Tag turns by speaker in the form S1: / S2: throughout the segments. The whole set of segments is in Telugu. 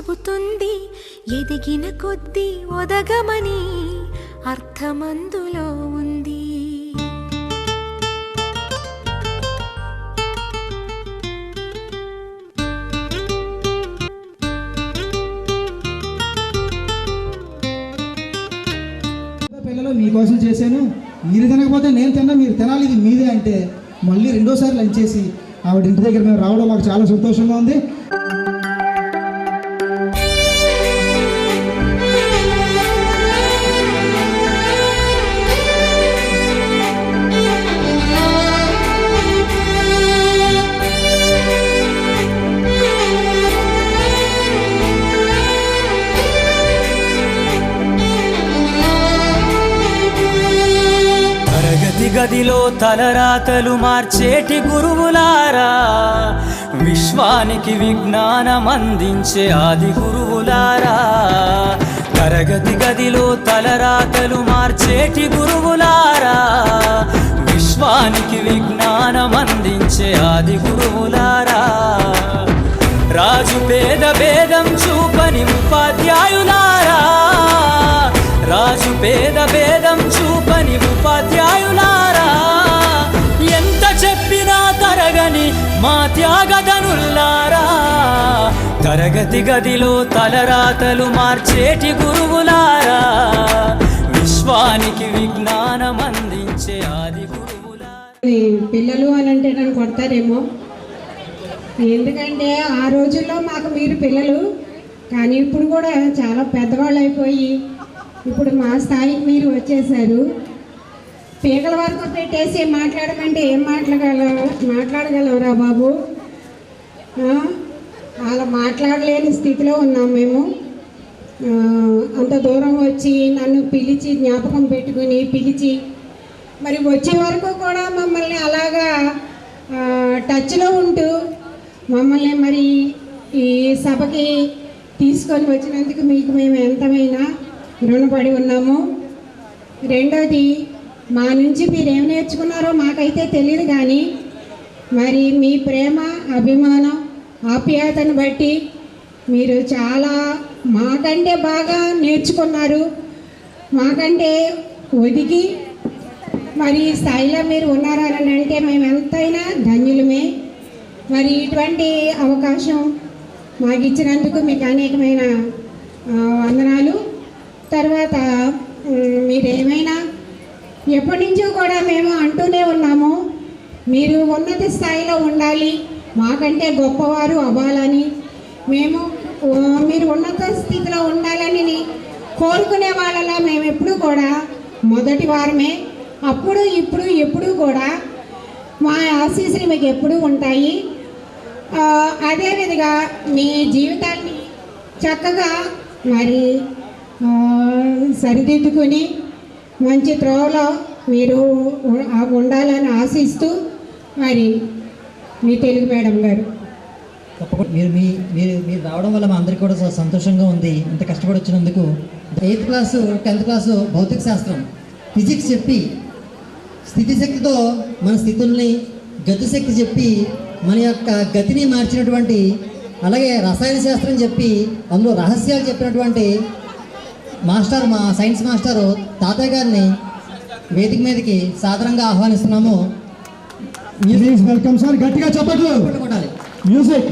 S1: చెబుతుంది ఎదిగిన కొద్దీ ఒదగమని అర్థమందులో ఉంది.
S2: పిల్లలు మీకోసం చేశాను, మీరు తినకపోతే నేను తిన్నా, మీరు తినాలి, ఇది మీదే అంటే మళ్ళీ రెండోసారి లంచ్ చేసి ఆవిడ ఇంటి దగ్గర మేము రావడం మాకు చాలా సంతోషంగా ఉంది.
S3: గదిలో తలరాతలు మార్చేటి గురువులారా, విశ్వానికి విజ్ఞానం అందించే ఆది గురువులారా. తరగతి గదిలో తలరాతలు మార్చేటి గురువులారా, విశ్వానికి విజ్ఞానం అందించే ఆది గురువులారా. రాజు పేద భేదం చూపని ఉపాధ్యాయులారా, రాజు పేద భేదం చూపని ఉపాధ్యాయులారా. ఎంత చెప్పినా తరగని మా త్యాగధనులారా, తరగతి గదిలో తలరాతలు మార్చేటి గురువులారా, విశ్వానికి విజ్ఞానం అందించే ఆది గురువులారా.
S4: పిల్లలు అని అంటే నన్ను కొడతారేమో, ఎందుకంటే ఆ రోజుల్లో మాకు మీరు పిల్లలు, కానీ ఇప్పుడు కూడా చాలా పెద్దవాళ్ళు అయిపోయి ఇప్పుడు మా స్థాయికి మీరు వచ్చేసారు. పీకల వరకు పెట్టేసి మాట్లాడమంటే ఏం మాట్లాడగలవురా బాబు? అలా మాట్లాడలేని స్థితిలో ఉన్నాం మేము. అంత దూరం వచ్చి నన్ను పిలిచి జ్ఞాపకం పెట్టుకుని పిలిచి మరి వచ్చే వరకు కూడా మమ్మల్ని అలాగా టచ్లో ఉంటూ మమ్మల్ని మరి ఈ సభకి తీసుకొని వచ్చినందుకు మీకు మేము ఎంతమైనా రుణపడి ఉన్నాము. రెండోది, మా నుంచి మీరు ఏం నేర్చుకున్నారో మాకైతే తెలియదు, కానీ మరి మీ ప్రేమ, అభిమానం, ఆప్యాయతను బట్టి మీరు చాలా మాకంటే బాగా నేర్చుకున్నారు. మాకంటే ఒదిగి మరి ఈ స్థాయిలో మీరు ఉన్నారని అంటే మేము ఎంతైనా ధన్యులమే. మరి ఇటువంటి అవకాశం మాకు ఇచ్చినందుకు మీకు అనేకమైన వందనాలు. తర్వాత మీరేమైనా ఎప్పటి నుంచో కూడా మేము అంటూనే ఉన్నాము, మీరు ఉన్నత స్థాయిలో ఉండాలి, మాకంటే గొప్పవారు అవ్వాలని, మేము మీరు ఉన్నత స్థితిలో ఉండాలని కోరుకునే వాళ్ళలా మేము ఎప్పుడు కూడా మొదటి వారమే. అప్పుడు ఇప్పుడు ఎప్పుడు కూడా మా ఆశీస్సులు మీకు ఎప్పుడూ ఉంటాయి. అదేవిధంగా మీ జీవితాన్ని చక్కగా మరి సరిదిద్దుకుని మంచి త్రోవలో మీరు ఉండాలని ఆశిస్తూ మరి మీ తెలుగు మేడం గారు
S5: తప్పకుండా మీరు రావడం వల్ల మా అందరికీ కూడా సంతోషంగా ఉంది. ఇంత కష్టపడి వచ్చినందుకు. 8th క్లాసు 10th క్లాసు భౌతిక శాస్త్రం, ఫిజిక్స్ చెప్పి స్థితిశక్తితో మన స్థితుల్ని, గతిశక్తి చెప్పి మన యొక్క గతిని మార్చినటువంటి, అలాగే రసాయన శాస్త్రం చెప్పి అందులో రహస్యాలు చెప్పినటువంటి మాస్టర్, మా సైన్స్ మాస్టరు తాతయ్య గారిని వేదిక మీదకి సాదరంగా ఆహ్వానిస్తున్నాము.
S2: వెల్కమ్ సార్, గట్టిగా చెప్పట్లు
S5: కొట్టాలి.
S2: మ్యూజిక్.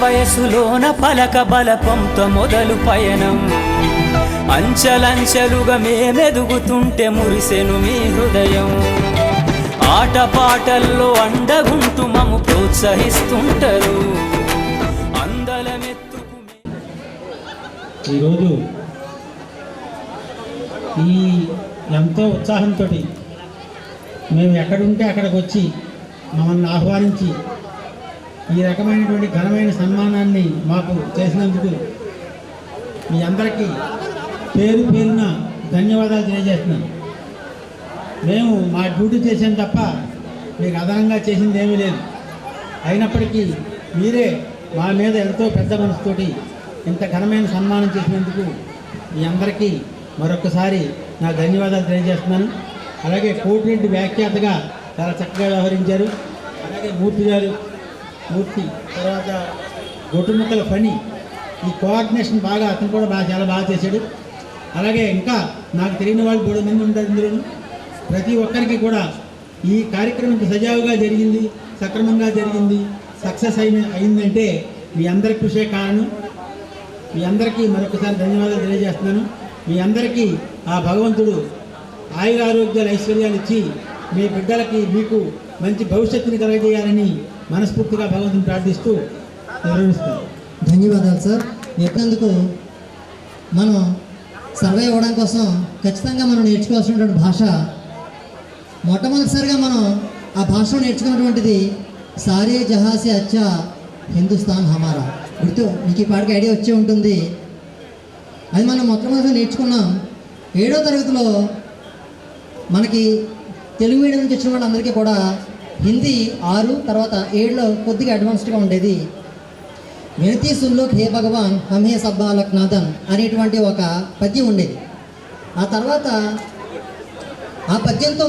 S3: వయసులోన పలక బలపంతో మొదలు పయనం, అంచలంచెలుగా మేమెదుగుతుంటే మురిసెను మీ హృదయం. ఆటపాటల్లో అండగుంటూ మము ప్రోత్సహిస్తుంటారు. అందలమెత్తుకు
S6: ఈరోజు ఈ ఎంతో ఉత్సాహంతో మేము ఎక్కడుంటే అక్కడికి వచ్చి మమ్మల్ని ఆహ్వానించి ఈ రకమైనటువంటి ఘనమైన సన్మానాన్ని మాకు చేసినందుకు మీ అందరికీ పేరు పేరున ధన్యవాదాలు తెలియజేస్తున్నాను. మేము మా డ్యూటీ చేసాం తప్ప మీకు అదనంగా చేసింది ఏమీ లేదు. అయినప్పటికీ మీరే మా మీద ఎంతో పెద్ద మనసుతోటి ఇంత ఘనమైన సన్మానం చేసినందుకు మీ అందరికీ మరొకసారి నా ధన్యవాదాలు తెలియజేస్తున్నాను. అలాగే కోటిరెడ్డి వ్యాఖ్యాతగా చాలా చక్కగా వ్యవహరించారు. అలాగే మూర్తి తర్వాత గొట్టుముక్కల పని, ఈ కోఆర్డినేషన్ బాగా అతను కూడా చాలా బాగా చేశాడు. అలాగే ఇంకా నాకు తెలియని వాళ్ళు 3 మంది ఉంటారు ఇందులో. ప్రతి ఒక్కరికి కూడా ఈ కార్యక్రమం సజావుగా జరిగింది, సక్రమంగా జరిగింది, సక్సెస్ అయిందంటే మీ అందరి కృషే కారణం. మీ అందరికీ మరొకసారి ధన్యవాదాలు తెలియజేస్తున్నాను. మీ అందరికీ ఆ భగవంతుడు ఆయుర ఆరోగ్యాలు ఐశ్వర్యాలు ఇచ్చి మీ బిడ్డలకి మీకు మంచి భవిష్యత్తుని కలగజేయాలని మనస్ఫూర్తిగా భగవంతుని ప్రార్థిస్తూ నిర్వహిస్తాను.
S5: ధన్యవాదాలు సార్. చెప్పినందుకు మనం సర్వే అవ్వడం కోసం ఖచ్చితంగా మనం నేర్చుకోవాల్సినటువంటి భాష, మొట్టమొదటిసారిగా మనం ఆ భాషలో నేర్చుకున్నటువంటిది సారే జహాసే అచ్చా హిందుస్థాన్ హమారా. గుర్తు మీకు ఈ పాటికి ఐడియా వచ్చే ఉంటుంది. అది మనం మొట్టమొదటిగా నేర్చుకున్నాం 7వ తరగతిలో. మనకి తెలుగు మీడియం నుంచి వచ్చిన వాళ్ళందరికీ కూడా హిందీ 6, తర్వాత 7లో కొద్దిగా అడ్వాన్స్డ్గా ఉండేది. వినతి సుల్లోక్ హే భగవాన్ హమే సబ్బాలక్ నాథన్ అనేటువంటి ఒక పద్యం ఉండేది. ఆ తర్వాత ఆ పద్యంతో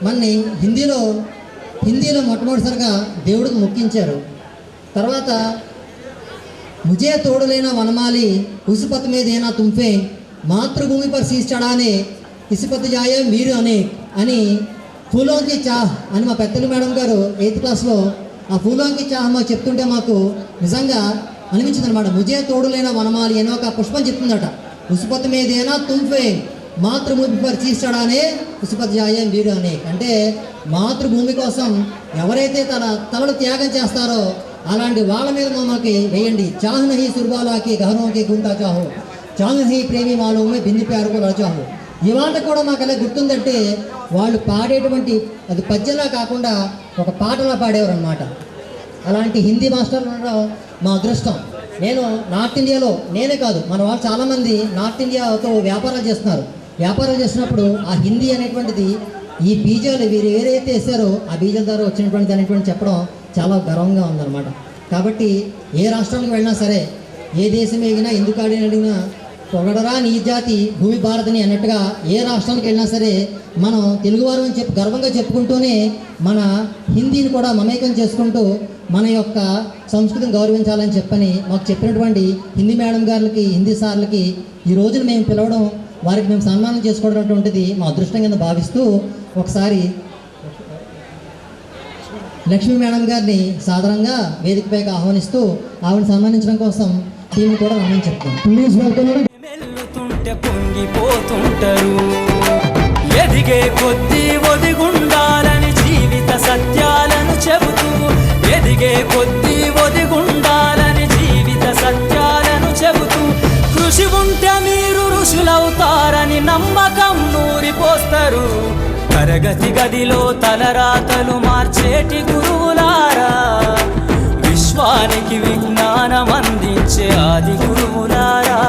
S5: మనని హిందీలో మొట్టమొదటిసారిగా దేవుడికి మొక్కించారు. తర్వాత ముజే తోడులేనా వనమాలి ఉసుపత్ మీదేనా తుంఫే మాతృభూమి పర్ శీస్ చడానే ఇసుపత్ జాయే మీరు అని ఫూలోంకి చాహ్ అని మా పెద్దలు మేడం గారు 8th క్లాస్లో ఆ ఫూలోంకి చాహ్ మాకు చెప్తుంటే మాకు నిజంగా అనిపించింది అనమాట. ముజే తోడులేనా వనమాలి అని ఒక పుష్పం చెప్తుందట. ఉసుపత్ మీదేనా తుంఫే మాతృభూమి పర్ శీస్ చడానే ఉసుపత్ జాయే మీరు అంటే మాతృభూమి కోసం ఎవరైతే తలలు త్యాగం చేస్తారో అలాంటి వాళ్ళ మీద మమ్మల్ని వేయండి. చాహ్ నహీ సుర్బాలాకి గహనోకి గుంతా చాహో చాహ్ నహీ ప్రేమి మాలోమే బింది ప్యారుకు రాచాహో. ఇవాళ కూడా మాకు ఎలా గుర్తుందంటే వాళ్ళు పాడేటువంటి అది పద్యంలా కాకుండా ఒక పాటలా పాడేవారు అనమాట. అలాంటి హిందీ మాస్టర్లు ఉండడం మా అదృష్టం. నేను నార్త్ ఇండియాలో, నేనే కాదు మన వాళ్ళు చాలామంది నార్త్ ఇండియాతో వ్యాపారాలు చేస్తున్నారు. వ్యాపారాలు చేసినప్పుడు ఆ హిందీ అనేటువంటిది ఈ బీజాలు వీరు ఏదైతే వేసారో ఆ బీజాల ద్వారా వచ్చినటువంటిది అనేటువంటి చెప్పడం చాలా గర్వంగా ఉందన్నమాట. కాబట్టి ఏ రాష్ట్రానికి వెళ్ళినా సరే, ఏ దేశం ఎగినా ఎందుకు అడిగినా పొగడరా నీ జాతి భూమి భారతిని అన్నట్టుగా ఏ రాష్ట్రానికి వెళ్ళినా సరే మనం తెలుగువారు అని గర్వంగా చెప్పుకుంటూనే మన హిందీని కూడా మమేకం చేసుకుంటూ మన యొక్క సంస్కృతిని గౌరవించాలని చెప్పని మాకు చెప్పినటువంటి హిందీ మేడం గారికి, హిందీ సార్లకి ఈ రోజున మేము పిలవడం, వారికి మేము సన్మానం చేసుకోవడం అటువంటిది మా అదృష్టం కింద భావిస్తూ ఒకసారి లక్ష్మీ మేడం గారిని సాధారణంగా వేదికపైకి ఆహ్వానిస్తూ ఆవిడని సన్మానించడం కోసం టీం కూడా రమ్మని చెప్తాం. Please welcome.
S3: మెల్లుతుంటే పొంగిపోతుంటారు, ఎదిగే కొద్దీ ఒదిగుండాలని జీవిత సత్యాలను చెబుతూ, ఎదిగే కొద్దీ ఒదిగుండాలని జీవిత సత్యాలను చెబుతూ, కృషి ఉంటే మీరు ఋషులవుతారని నమ్మకం నూరిపోస్తారు. తరగతి గదిలో తలరాతలు మార్చేటి గురువులారా, విశ్వానికి విజ్ఞానం అందించే ఆది గురువులారా.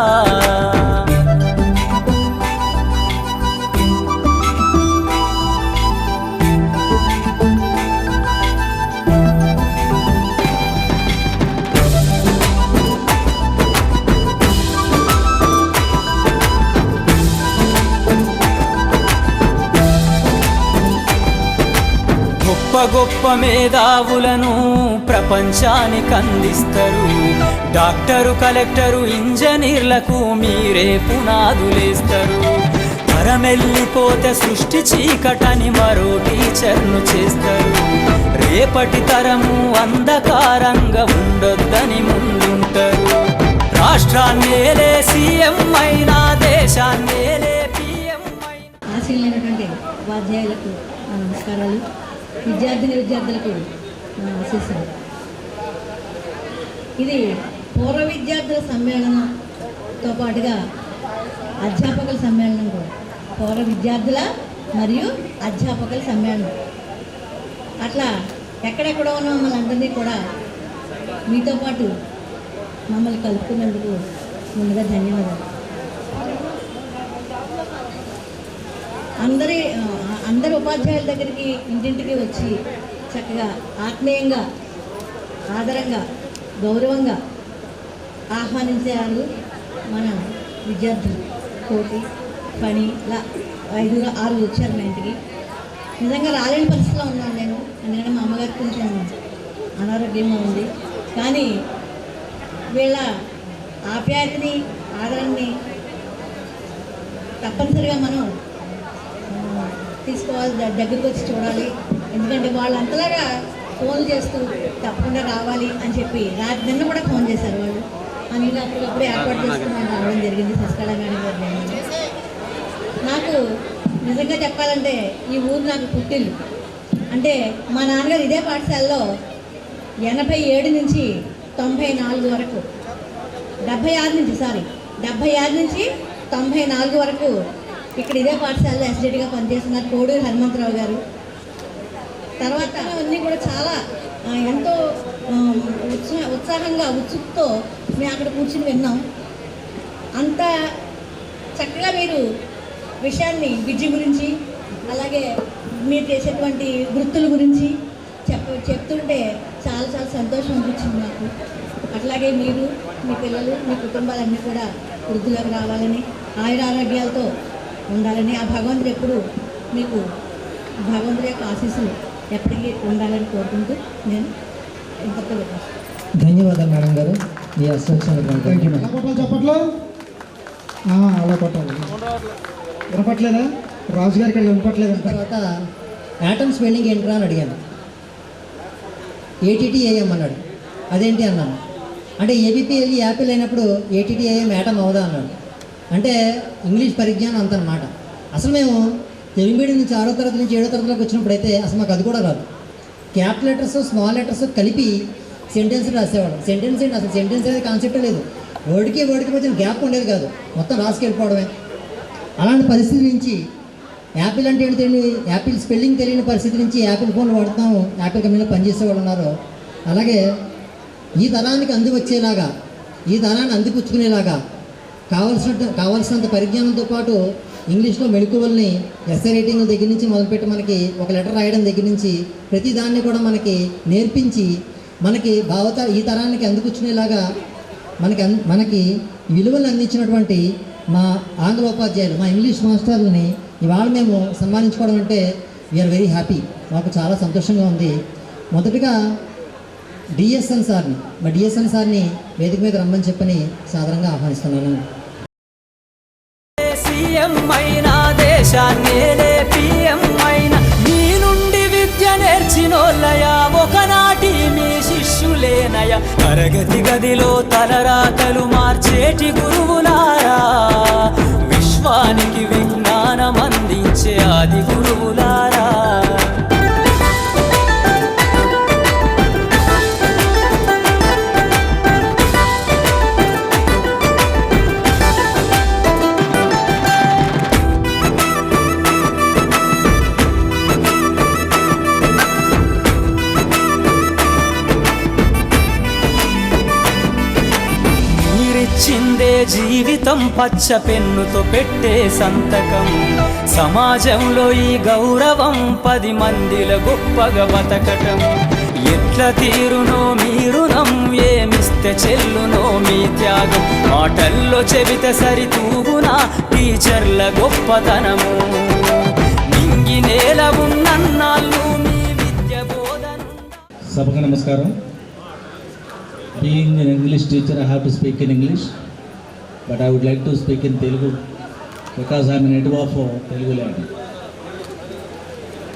S3: గొప్ప మేధావులను ప్రపంచానికి అందిస్తారు. డాక్టరు, కలెక్టరు, ఇంజనీర్లకు మీరే పునాదులేస్తారు. తరమెల్లిపోతే సృష్టి చీకటని మరో టీచర్ను చేస్తారు. రేపటి తరము అంధకారంగా ఉండొద్దని ముందుంటారు. రాష్ట్రాన్నేలే సీఎం అయినా, దేశాన్నేలే పిఎం అయినా.
S7: ఆశీలైనటువంటి ఉపాధ్యాయులకు నమస్కారాలు, విద్యార్థులకు ఆశీస్సులు. ఇది పూర్వ విద్యార్థుల సమ్మేళనంతో పాటుగా అధ్యాపకుల సమ్మేళనం కూడా. పూర్వ విద్యార్థుల మరియు అధ్యాపకుల సమ్మేళనం. అట్లా ఎక్కడెక్కడో ఉన్న మమ్మల్ని అందరినీ కూడా మీతో పాటు మమ్మల్ని కలుపుకున్నందుకు ముందుగా ధన్యవాదాలు. అందరి ఉపాధ్యాయుల దగ్గరికి ఇంటింటికి వచ్చి చక్కగా ఆత్మీయంగా ఆదరంగా గౌరవంగా ఆహ్వానించారు మన విద్యార్థులు. కోటి పని ఇలా 5-6 వచ్చారు మా ఇంటికి. నిజంగా రాలేని పరిస్థితిలో ఉన్నాను నేను, ఎందుకంటే మా అమ్మగారికి కొంచెం అనారోగ్యంగా ఉంది. కానీ వీళ్ళ ఆప్యాయతని ఆదరణని తప్పనిసరిగా మనం తీసుకోవాలి, దగ్గరికి వచ్చి చూడాలి. ఎందుకంటే వాళ్ళంతలాగా ఫోన్ చేస్తూ తప్పకుండా రావాలి అని చెప్పి నిన్న కూడా ఫోన్ చేశారు వాళ్ళు. అందుకే అప్పటికప్పుడు ఏర్పాటు చేసుకుని రావడం జరిగింది శశికళ మేడం గారి. నాకు నిజంగా చెప్పాలంటే ఈ ఊరు నాకు పుట్టిల్లు. అంటే మా నాన్నగారు ఇదే పాఠశాలలో 87 నుంచి 94 వరకు 76 నుంచి 94 వరకు ఇక్కడ ఇదే పాఠశాలలో ఎస్డీగా పనిచేస్తున్నారు కోడూరు హనుమంతరావు గారు. తర్వాత అన్నీ కూడా చాలా ఎంతో ఉత్సాహంగా ఉత్సుకతో మేము అక్కడ కూర్చుని విన్నాం. అంత చక్కగా మీరు విషయాన్ని విద్య గురించి అలాగే మీరు చేసేటువంటి వృత్తుల గురించి చెప్తుంటే చాలా చాలా సంతోషం అనిపించింది నాకు. అట్లాగే మీరు మీ పిల్లలు మీ కుటుంబాలన్నీ కూడా వృద్ధులకు రావాలని ఆయురారోగ్యాలతో ఉండాలని ఆ భగవంతుడు ఎప్పుడు మీకు భగవంతుడి యొక్క ఆశీస్సులు ఎప్పటికీ ఉండాలని కోరుకుంటూ నేను ఇంతతో
S5: ధన్యవాదాలు మేడం గారు. ఈ అసోసియేషన్
S2: థ్యాంక్ యూ. ఎలా కొట్టాలి చప్పట్లో? అలా కొట్టాలి. వినపట్లేదా? రాజుగారికి అది వినపట్లేదంట.
S5: తర్వాత యాటమ్ స్పెల్లింగ్ ఏంట్రా అని అడిగాను. ATTAM అన్నాడు. అదేంటి అన్నాను. అంటే ABPLE యాపిల్ అయినప్పుడు ATTAM యాటమ్ అవుదా అన్నాడు. అంటే ఇంగ్లీష్ పరిజ్ఞానం అంత అన్నమాట. అసలు మేము తెలుగు మీడియం నుంచి 6వ తరగతి నుంచి 7వ తరగతిలోకి వచ్చినప్పుడు అయితే అసలు మాకు అది కూడా రాదు. క్యాపిటల్ లెటర్స్ స్మాల్ లెటర్స్ కలిపి సెంటెన్స్ రాసేవాళ్ళం. సెంటెన్స్ ఏంటి అసలు? సెంటెన్స్ అనేది కాన్సెప్టే లేదు. వర్డ్కి మధ్యన గ్యాప్ ఉండేది కాదు, మొత్తం రాసుకెళ్ళిపోవడమే. అలాంటి పరిస్థితి నుంచి యాపిల్ అంటే ఏంటి తెలియని, యాపిల్ స్పెల్లింగ్ తెలియని పరిస్థితి నుంచి యాపిల్ ఫోన్లు వాడుతాము, యాపిల్ కంపెనీలో పనిచేసే వాళ్ళు ఉన్నారు. అలాగే ఈ తరానికి అందివచ్చేలాగా, ఈ తరాన్ని అందిపుచ్చుకునేలాగా కావాల్సినంత పరిజ్ఞానంతో పాటు ఇంగ్లీష్లో మెళకువల్ని ఎస్ఏ రైటింగ్ దగ్గర నుంచి మొదలుపెట్టి మనకి ఒక లెటర్ రాయడం దగ్గర నుంచి ప్రతి దాన్ని కూడా మనకి నేర్పించి మనకి ఈ తరానికి అందిపుచ్చుకునేలాగా మనకి విలువలు అందించినటువంటి మా ఆంగ్లోపాధ్యాయులు, మా ఇంగ్లీష్ మాస్టర్లని ఇవాళ మేము సన్మానించుకోవడం అంటే వీఆర్ వెరీ హ్యాపీ. మాకు చాలా సంతోషంగా ఉంది. మొదటగా డిఎస్ఎన్ సార్ని వేదిక మీద రమ్మని చెప్పని సాధారణంగా ఆహ్వానిస్తున్నాను.
S3: సీఎం అయినా దేశాన్నేలే పిఎం అయినా మీ నుండి విద్య నేర్చినోళ్ళయా ఒకనాటి మీ శిష్యులేనయ. తరగతి గదిలో తలరాతలు మార్చేటి గురువులారా, విశ్వానికి విజ్ఞానం అందించే ఆది గురువులారా. చిందే జీవితం పచ్చ పెన్నుతో పెట్టే సంతకం. సమాజంలో ఈ గౌరవం 10 మందిల గొప్పగా బతకటం. ఎట్ల తీరునో మీ రుణం, ఏమిస్తే చెల్లునో మీ త్యాగం. మాటల్లో చెబితే సరితూగునా టీచర్ల గొప్పతనము. నింగి నేల ఉన్నన్నాళ్ళు మీ విద్య బోధన.
S8: సభకు నమస్కారం. Being an English teacher, I have to speak in English, but I would like to speak in Telugu because I am a native of Telugu land.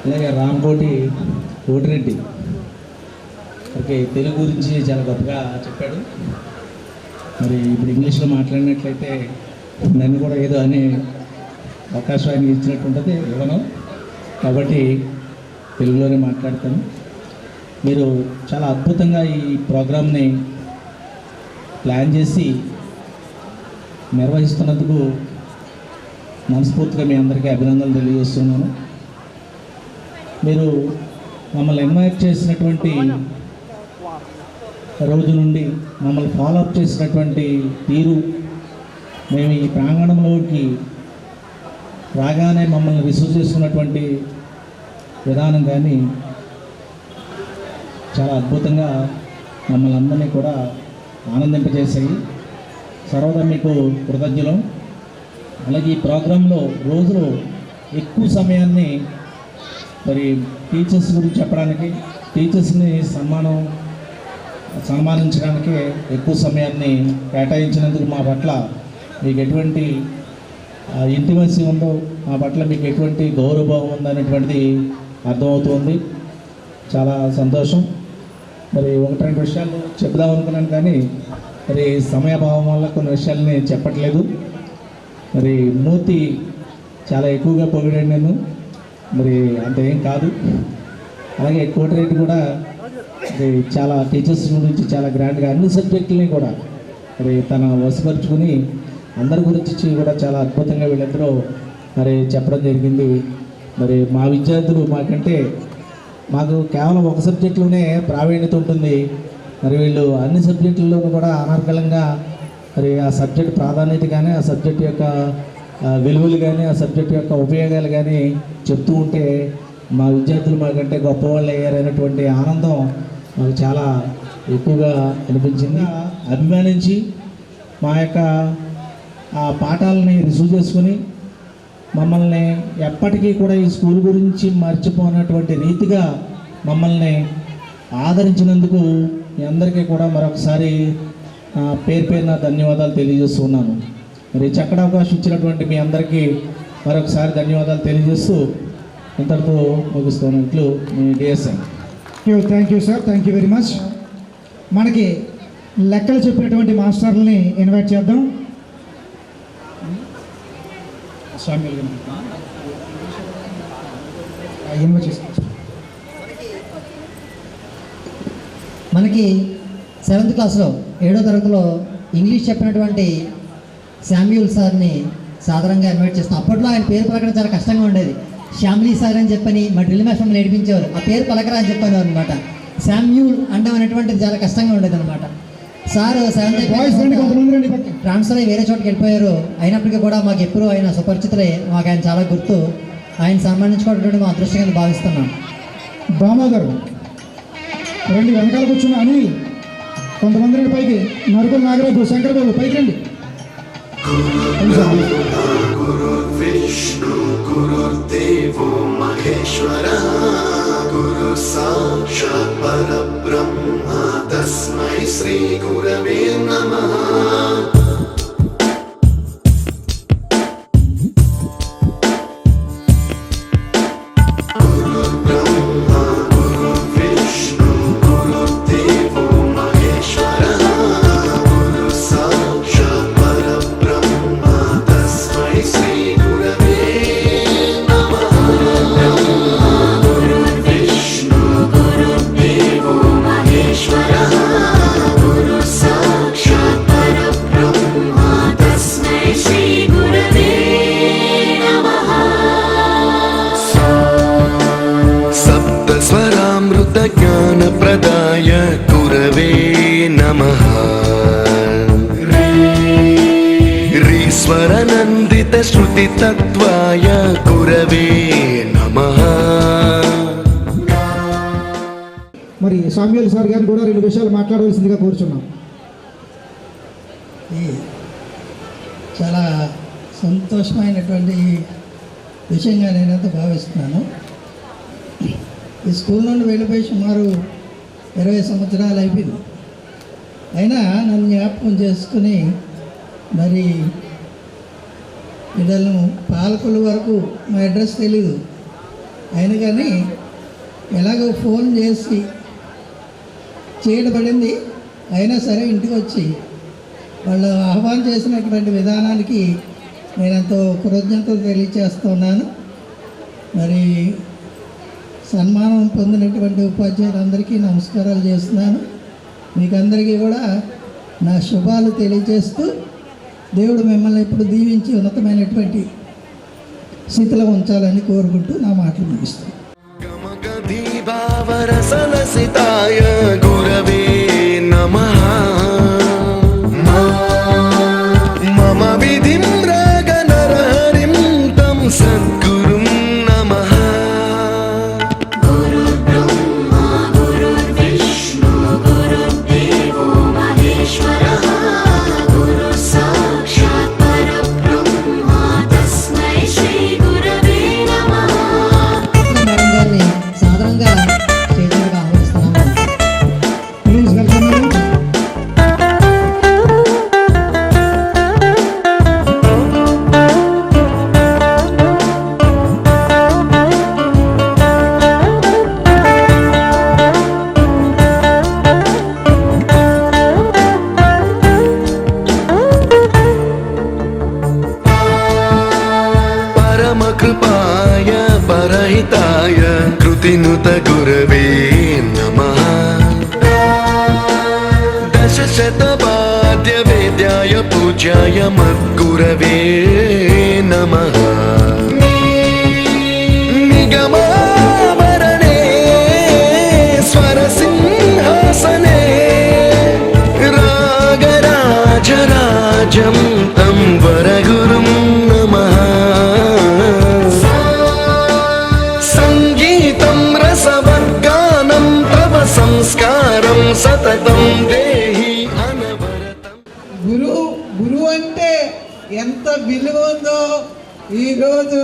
S8: అలాగే కోటిరెడ్డి ఓకే తెలుగు గురించి చాలా గొప్పగా చెప్పాడు. మరి ఇప్పుడు ఇంగ్లీష్లో మాట్లాడినట్లయితే నన్ను కూడా ఏదో అనే అవకాశాన్ని ఇచ్చినట్టు ఉంటుంది, ఇవ్వను. కాబట్టి తెలుగులోనే మాట్లాడతాను. మీరు చాలా అద్భుతంగా ఈ ప్రోగ్రామ్ని ప్లాన్ చేసి నిర్వహిస్తున్నందుకు మనస్ఫూర్తిగా మీ అందరికీ అభినందనలు తెలియజేస్తున్నాను. మీరు మమ్మల్ని ఇన్వైట్ చేసినటువంటి రోజు నుండి మమ్మల్ని ఫాలోఅప్ చేసినటువంటి తీరు, మేము ఈ ప్రాంగణంలోకి రాగానే మమ్మల్ని రిసీవ్ చేసుకున్నటువంటి విధానం కానీ చాలా అద్భుతంగా మమ్మల్ని అందరినీ కూడా ఆనందింపజేశాయి. సర్వదా మీకు కృతజ్ఞులం. అలాగే ఈ ప్రోగ్రాంలో రోజులో ఎక్కువ సమయాన్ని మరి టీచర్స్ గురించి చెప్పడానికి, టీచర్స్ని సన్మానించడానికి ఎక్కువ సమయాన్ని కేటాయించినందుకు మా పట్ల మీకు ఎటువంటి ఇంటిమసీ ఉందో, మా పట్ల మీకు ఎటువంటి గౌరవభావం ఉందనేటువంటిది అర్థమవుతుంది. చాలా సంతోషం. మరి ఒకటి రెండు విషయాలు చెప్దాం అనుకున్నాను కానీ మరి సమయాభావం వల్ల కొన్ని విషయాలని చెప్పట్లేదు. మరి మూర్తి చాలా ఎక్కువగా పొగిడాను నేను, మరి అంత ఏం కాదు. అలాగే కోటిరెడ్డి కూడా మరి చాలా టీచర్స్ గురించి చాలా గ్రాండ్గా అన్ని సబ్జెక్టులని కూడా మరి తన వశపరుచుకుని అందరి గురించి కూడా చాలా అద్భుతంగా వీళ్ళందరూ మరి చెప్పడం జరిగింది. మరి మా విద్యార్థులు మాకు కేవలం ఒక సబ్జెక్టులోనే ప్రావీణ్యత ఉంటుంది. మరి వీళ్ళు అన్ని సబ్జెక్టుల్లోనూ కూడా అనర్గళంగా మరి ఆ సబ్జెక్ట్ ప్రాధాన్యత కానీ, ఆ సబ్జెక్ట్ యొక్క విలువలు కానీ, ఆ సబ్జెక్ట్ యొక్క ఉపయోగాలు కానీ చెప్తూ ఉంటే మా విద్యార్థులు మాకంటే గొప్పవాళ్ళు అయ్యారనేటువంటి ఆనందం మాకు చాలా ఎక్కువగా అనిపించింది. అభిమానించి మా యొక్క ఆ పాఠాలని రిసీవ్ చేసుకుని మమ్మల్ని ఎప్పటికీ కూడా ఈ స్కూల్ గురించి మర్చిపోయినటువంటి రీతిగా మమ్మల్ని ఆదరించినందుకు మీ అందరికీ కూడా మరొకసారి పేరున ధన్యవాదాలు తెలియజేస్తున్నాను. మరి చక్కటి అవకాశం ఇచ్చినటువంటి మీ అందరికీ మరొకసారి ధన్యవాదాలు తెలియజేస్తూ ఇంతటితో ముగిస్తున్నట్లు మీ DSM.
S2: Thank you sir, thank you very much. మనకి లెక్కలు చెప్పినటువంటి మాస్టర్లని ఇన్వైట్ చేద్దాం.
S5: మనకి 7th క్లాస్లో 7వ తరగతిలో ఇంగ్లీష్ చెప్పినటువంటి శామ్యూల్ సార్ని సాధారణంగా ఇన్వైట్ చేస్తాం. అప్పట్లో ఆయన పేరు పలకడం చాలా కష్టంగా ఉండేది. శ్యామ్లీ సార్ అని చెప్పని మా డ్రిల్ మాస్టర్ నేర్పించేవారు. ఆ పేరు పలకరా అని చెప్పారు అనమాట. శామ్యూల్ అండం అనేటువంటిది చాలా కష్టంగా ఉండేది అనమాట. సార్ 7th ట్రాన్స్ఫర్ అయ్యి వేరే చోటుకి వెళ్ళిపోయారు. అయినప్పటికీ కూడా మాకు ఎప్పుడూ ఆయన సుపరిచితులే. మాకు ఆయన చాలా గుర్తు. ఆయన సన్మానించుకోవడం మా అదృష్టంగా భావిస్తున్నాం.
S2: దామోదర్ రండి, వెనకాల కూర్చున్న అనిల్, కొంతమంది రండి పైకి. నరుకుల నాగరాజు, శంకర్ బాబు పైకి రండి.
S9: గురు విష్ణు గురుదేవో మహేశ్వర గురు సాక్షాత్ పరబ్రహ్మ తస్మై శ్రీ గురవే నమః. జ్ఞానప్రదాయ గురవే నమః. శ్రీస్వరనందిత శృతి తత్వాయ గురవే నమః.
S2: మరి సామ్యూల్ సార్ గారిని కూడా 2 విషయాలు మాట్లాడవలసిందిగా కోరుచున్నాం.
S10: చాలా సంతోషమైనటువంటి విషయంగా నేనైతే భావిస్తున్నాను. ఈ స్కూల్ నుండి వెళ్ళిపోయి సుమారు 20 సంవత్సరాలు అయిపోయింది. అయినా నన్ను జ్ఞాపకం చేసుకుని మరి పిల్లలను పాలకుల వరకు మా అడ్రస్ తెలీదు. అయినా కానీ ఎలాగో ఫోన్ చేసి చేయబడింది. అయినా సరే ఇంటికి వచ్చి వాళ్ళు ఆహ్వానం చేసినటువంటి విధానానికి నేను ఎంతో కృతజ్ఞతలు తెలియజేస్తున్నాను. మరి సన్మానం పొందినటువంటి ఉపాధ్యాయులందరికీ నమస్కారాలు చేస్తున్నాను. మీకు అందరికీ కూడా నా శుభాలు తెలియజేస్తూ దేవుడు మిమ్మల్ని ఇప్పుడు దీవించి ఉన్నతమైనటువంటి స్థితిలో ఉంచాలని కోరుకుంటూ నా మాటలు ముగిస్తాను.
S9: భావరసలసితాయ గురవే నమః. మమ విధిం రాగ నరహరిం తం गुणरहिताय कृतिनुत गुरवे नमः दशशतवाद्यवेद्याय पूज्याय मद्गुरवे नमः निगमावरणे स्वरसिंहासने रागराजराजं तं वरगुरुं नमः संगीतं रसवद्गानं तव संस्कारं सततं देहि अनवरतम्।
S10: గురువు అంటే ఎంత విలువ ఉందో ఈరోజు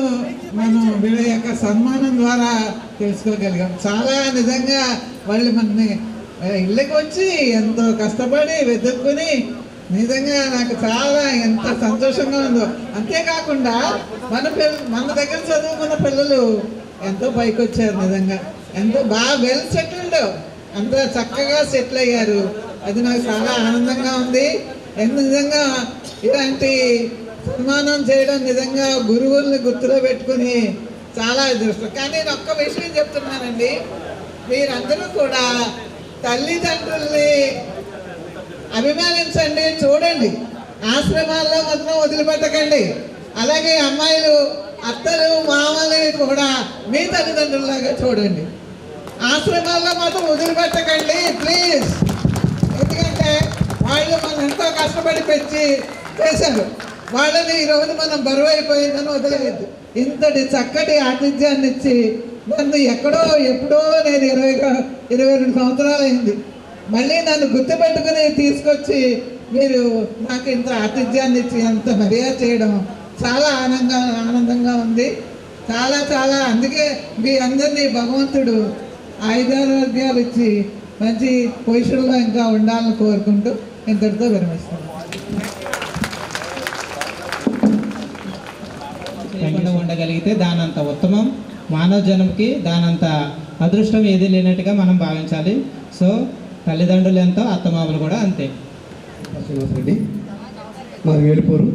S10: మనం వీళ్ళ యొక్క సన్మానం ద్వారా తెలుసుకోగలిగాం. చాలా నిజంగా వాళ్ళు మనని ఇళ్ళకి వచ్చి ఎంతో కష్టపడి వెతుక్కుని నిజంగా నాకు చాలా ఎంత సంతోషంగా ఉందో. అంతేకాకుండా మన దగ్గర చదువుకున్న పిల్లలు ఎంతో పైకి వచ్చారు. నిజంగా ఎంతో బాగా వెల్ సెటిల్డ్, అంత చక్కగా సెటిల్ అయ్యారు. అది నాకు చాలా ఆనందంగా ఉంది. నిజంగా ఇలాంటి సన్మానం చేయడం నిజంగా గురువుల్ని గుర్తులో పెట్టుకుని చాలా అదృష్టం. కానీ నేను ఒక్క విషయం చెప్తున్నానండి, మీరందరూ కూడా తల్లిదండ్రుల్ని అభిమానించండి, చూడండి. ఆశ్రమాల్లో మాత్రం వదిలిపెట్టకండి. అలాగే అమ్మాయిలు అత్తలు మామల్ని కూడా మీ తల్లిదండ్రుల్లాగా చూడండి. ఆశ్రమాల్లో మాత్రం వదిలిపెట్టకండి ప్లీజ్. ఎందుకంటే వాళ్ళు మనం ఎంతో కష్టపడి పెంచి చేశారు. వాళ్ళని ఈరోజు మనం బరువు అయిపోయిందని వదిలేదు. ఇంతటి చక్కటి ఆతిథ్యాన్ని ఇచ్చి నన్ను ఎప్పుడో నేను 22 సంవత్సరాలు అయింది, మళ్ళీ నన్ను గుర్తుపెట్టుకుని తీసుకొచ్చి మీరు నాకు ఇంత ఆతిథ్యాన్ని ఇచ్చి అంత మర్యాద చేయడం చాలా ఆనందంగా ఉంది. చాలా అందుకే మీ అందరినీ భగవంతుడు ఆయుధారోగ్యాలు ఇచ్చి మంచి పొజిషన్లో ఇంకా ఉండాలని కోరుకుంటూ ఇంతటితో విరమిస్తున్నాను.
S2: ఉండగలిగితే దానంత ఉత్తమం, మానవ జన్మకి దానంత అదృష్టం ఏది లేనట్టుగా మనం భావించాలి. సో తల్లిదండ్రులు ఎంతో, అత్తమామలు కూడా అంతే.
S11: శ్రీనివాస్ రెడ్డి, మాది వేలుపూరు.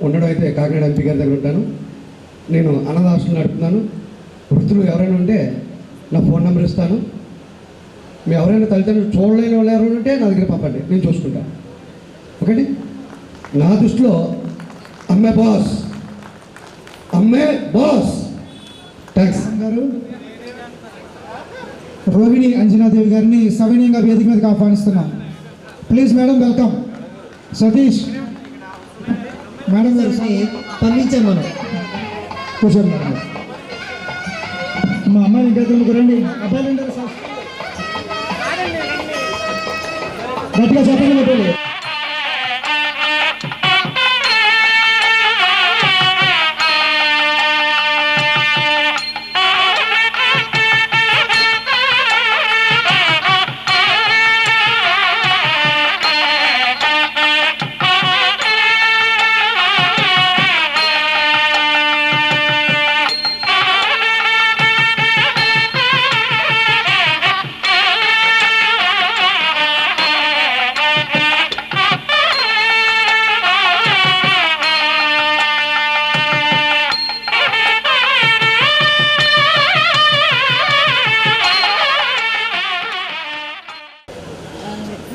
S11: ఉండడం అయితే కాకినాడ ఎంపీ గారి దగ్గర ఉంటాను. నేను అనాథ హాస్టల్ నడుపుతున్నాను. వృత్తులు ఎవరైనా ఉంటే నా ఫోన్ నెంబర్ ఇస్తాను. మీరు ఎవరైనా తల్లిదండ్రులు చూడలేని వాళ్ళు ఎవరైనా ఉంటే నా దగ్గర పంపండి, నేను చూసుకుంటాను. ఓకే, నా దృష్టిలో అమ్మే బాస్. థ్యాంక్స్
S2: గారు రోహిణి అంజనాదేవి గారిని సవినయంగా వేదిక మీదకి ఆహ్వానిస్తున్నాం. Please madam, welcome. Satish madam గారు
S5: పంపించాం మనం.
S2: కూర్చోండి మేడం. మా అమ్మాయి ఇంకా రండి. అబ్బాయిలు గట్టిగా చెప్పండి.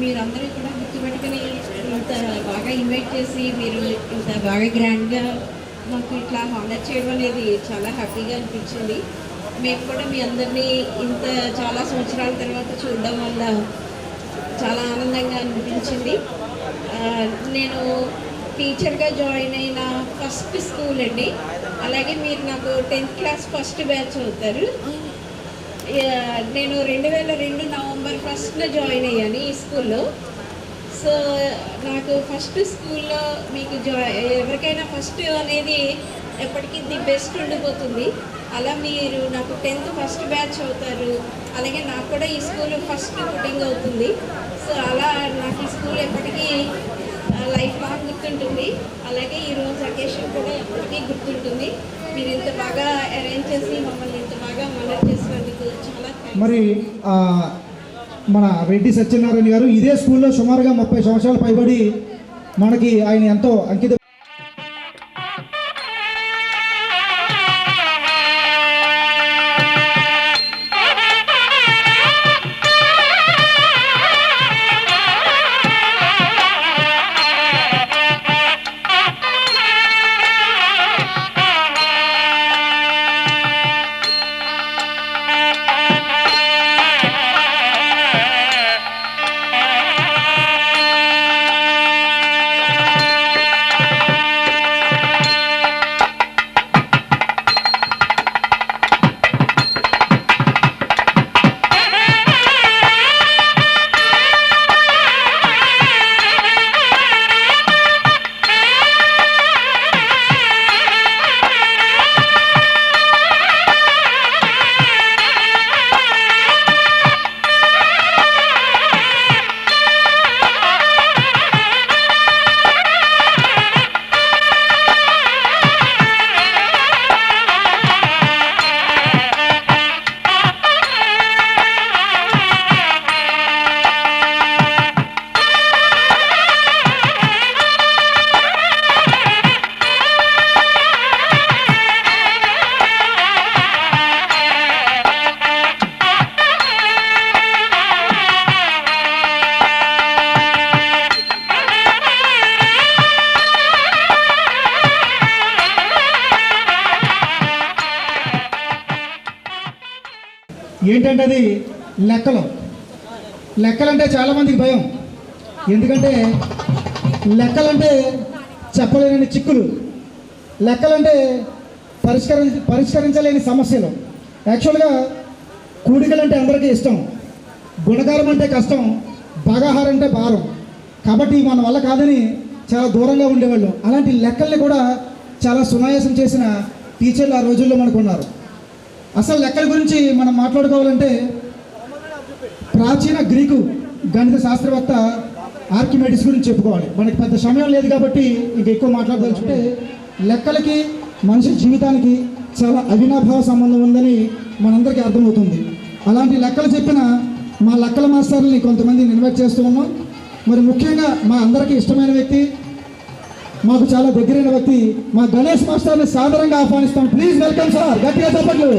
S4: మీరందరూ కూడా గుర్తుపెట్టుకుని ఇంత బాగా ఇన్వైట్ చేసి మీరు ఇంత బాగా గ్రాండ్గా మాకు ఇట్లా హానర్ చేయడం అనేది చాలా హ్యాపీగా అనిపించింది. మేము కూడా మీ అందరినీ ఇంత చాలా సంవత్సరాల తర్వాత చూడడం వల్ల చాలా ఆనందంగా అనిపించింది. నేను టీచర్గా జాయిన్ అయిన ఫస్ట్ స్కూల్ అండి. అలాగే మీరు నాకు 10th క్లాస్ ఫస్ట్ బ్యాచ్ అవుతారు. నేను 2002 నవంబర్ 1న జాయిన్ అయ్యాను ఈ స్కూల్లో. సో నాకు ఫస్ట్ స్కూల్లో మీకు ఎవరికైనా ఫస్ట్ అనేది ఎప్పటికీ ది బెస్ట్ ఉండిపోతుంది. అలా మీరు నాకు 10th ఫస్ట్ బ్యాచ్ అవుతారు. అలాగే నాకు కూడా ఈ స్కూల్ ఫస్ట్ పుట్టింగ్ అవుతుంది. సో అలా నాకు ఈ స్కూల్ ఎప్పటికీ లైఫ్ లాంగ్ గుర్తుంటుంది. అలాగే ఈరోజు అకేషన్ కూడా ఎప్పటికీ గుర్తుంటుంది. మీరు ఇంత బాగా అరేంజ్ చేసి మమ్మల్ని ఇంత బాగా మనర్ చేసినందుకు చాలా
S2: మరి మన రెడ్డి సత్యనారాయణ గారు ఇదే స్కూల్లో సుమారుగా 30 సంవత్సరాలు పైబడి మనకి ఆయన ఎంతో అంకిత ఏంటంటే అది లెక్కలు. లెక్కలంటే చాలామందికి భయం. ఎందుకంటే లెక్కలంటే చెప్పలేని చిక్కులు, లెక్కలంటే పరిష్కరించలేని సమస్యలు. యాక్చువల్గా కూడికలంటే అందరికీ ఇష్టం, గుణకారం అంటే కష్టం, భాగాహారం అంటే భారం. కాబట్టి మన వల్ల కాదని చాలా దూరంగా ఉండేవాళ్ళు. అలాంటి లెక్కల్ని కూడా చాలా సునాయాసం చేసిన టీచర్లు ఆ రోజుల్లో మనకు ఉన్నారు. అసలు లెక్కల గురించి మనం మాట్లాడుకోవాలంటే ప్రాచీన గ్రీకు గణిత శాస్త్రవేత్త ఆర్కిమెడిస్ గురించి చెప్పుకోవాలి. మనకి పెద్ద సమయం లేదు కాబట్టి ఇంక ఎక్కువ మాట్లాడదలుచుకుంటే లెక్కలకి మనిషి జీవితానికి చాలా అవినాభావ సంబంధం ఉందని మనందరికీ అర్థమవుతుంది. అలాంటి లెక్కలు చెప్పిన మా లెక్కల మాస్టర్ని కొంతమందిని ఇన్వైట్ చేస్తూ ఉన్నాం. మరి ముఖ్యంగా మా అందరికీ ఇష్టమైన వ్యక్తి, మాకు చాలా దగ్గరైన వ్యక్తి మా గణేష్ మాస్టర్ని సాదరంగా ఆహ్వానిస్తాం. Please welcome sir. గట్టిగా చెప్పట్లు.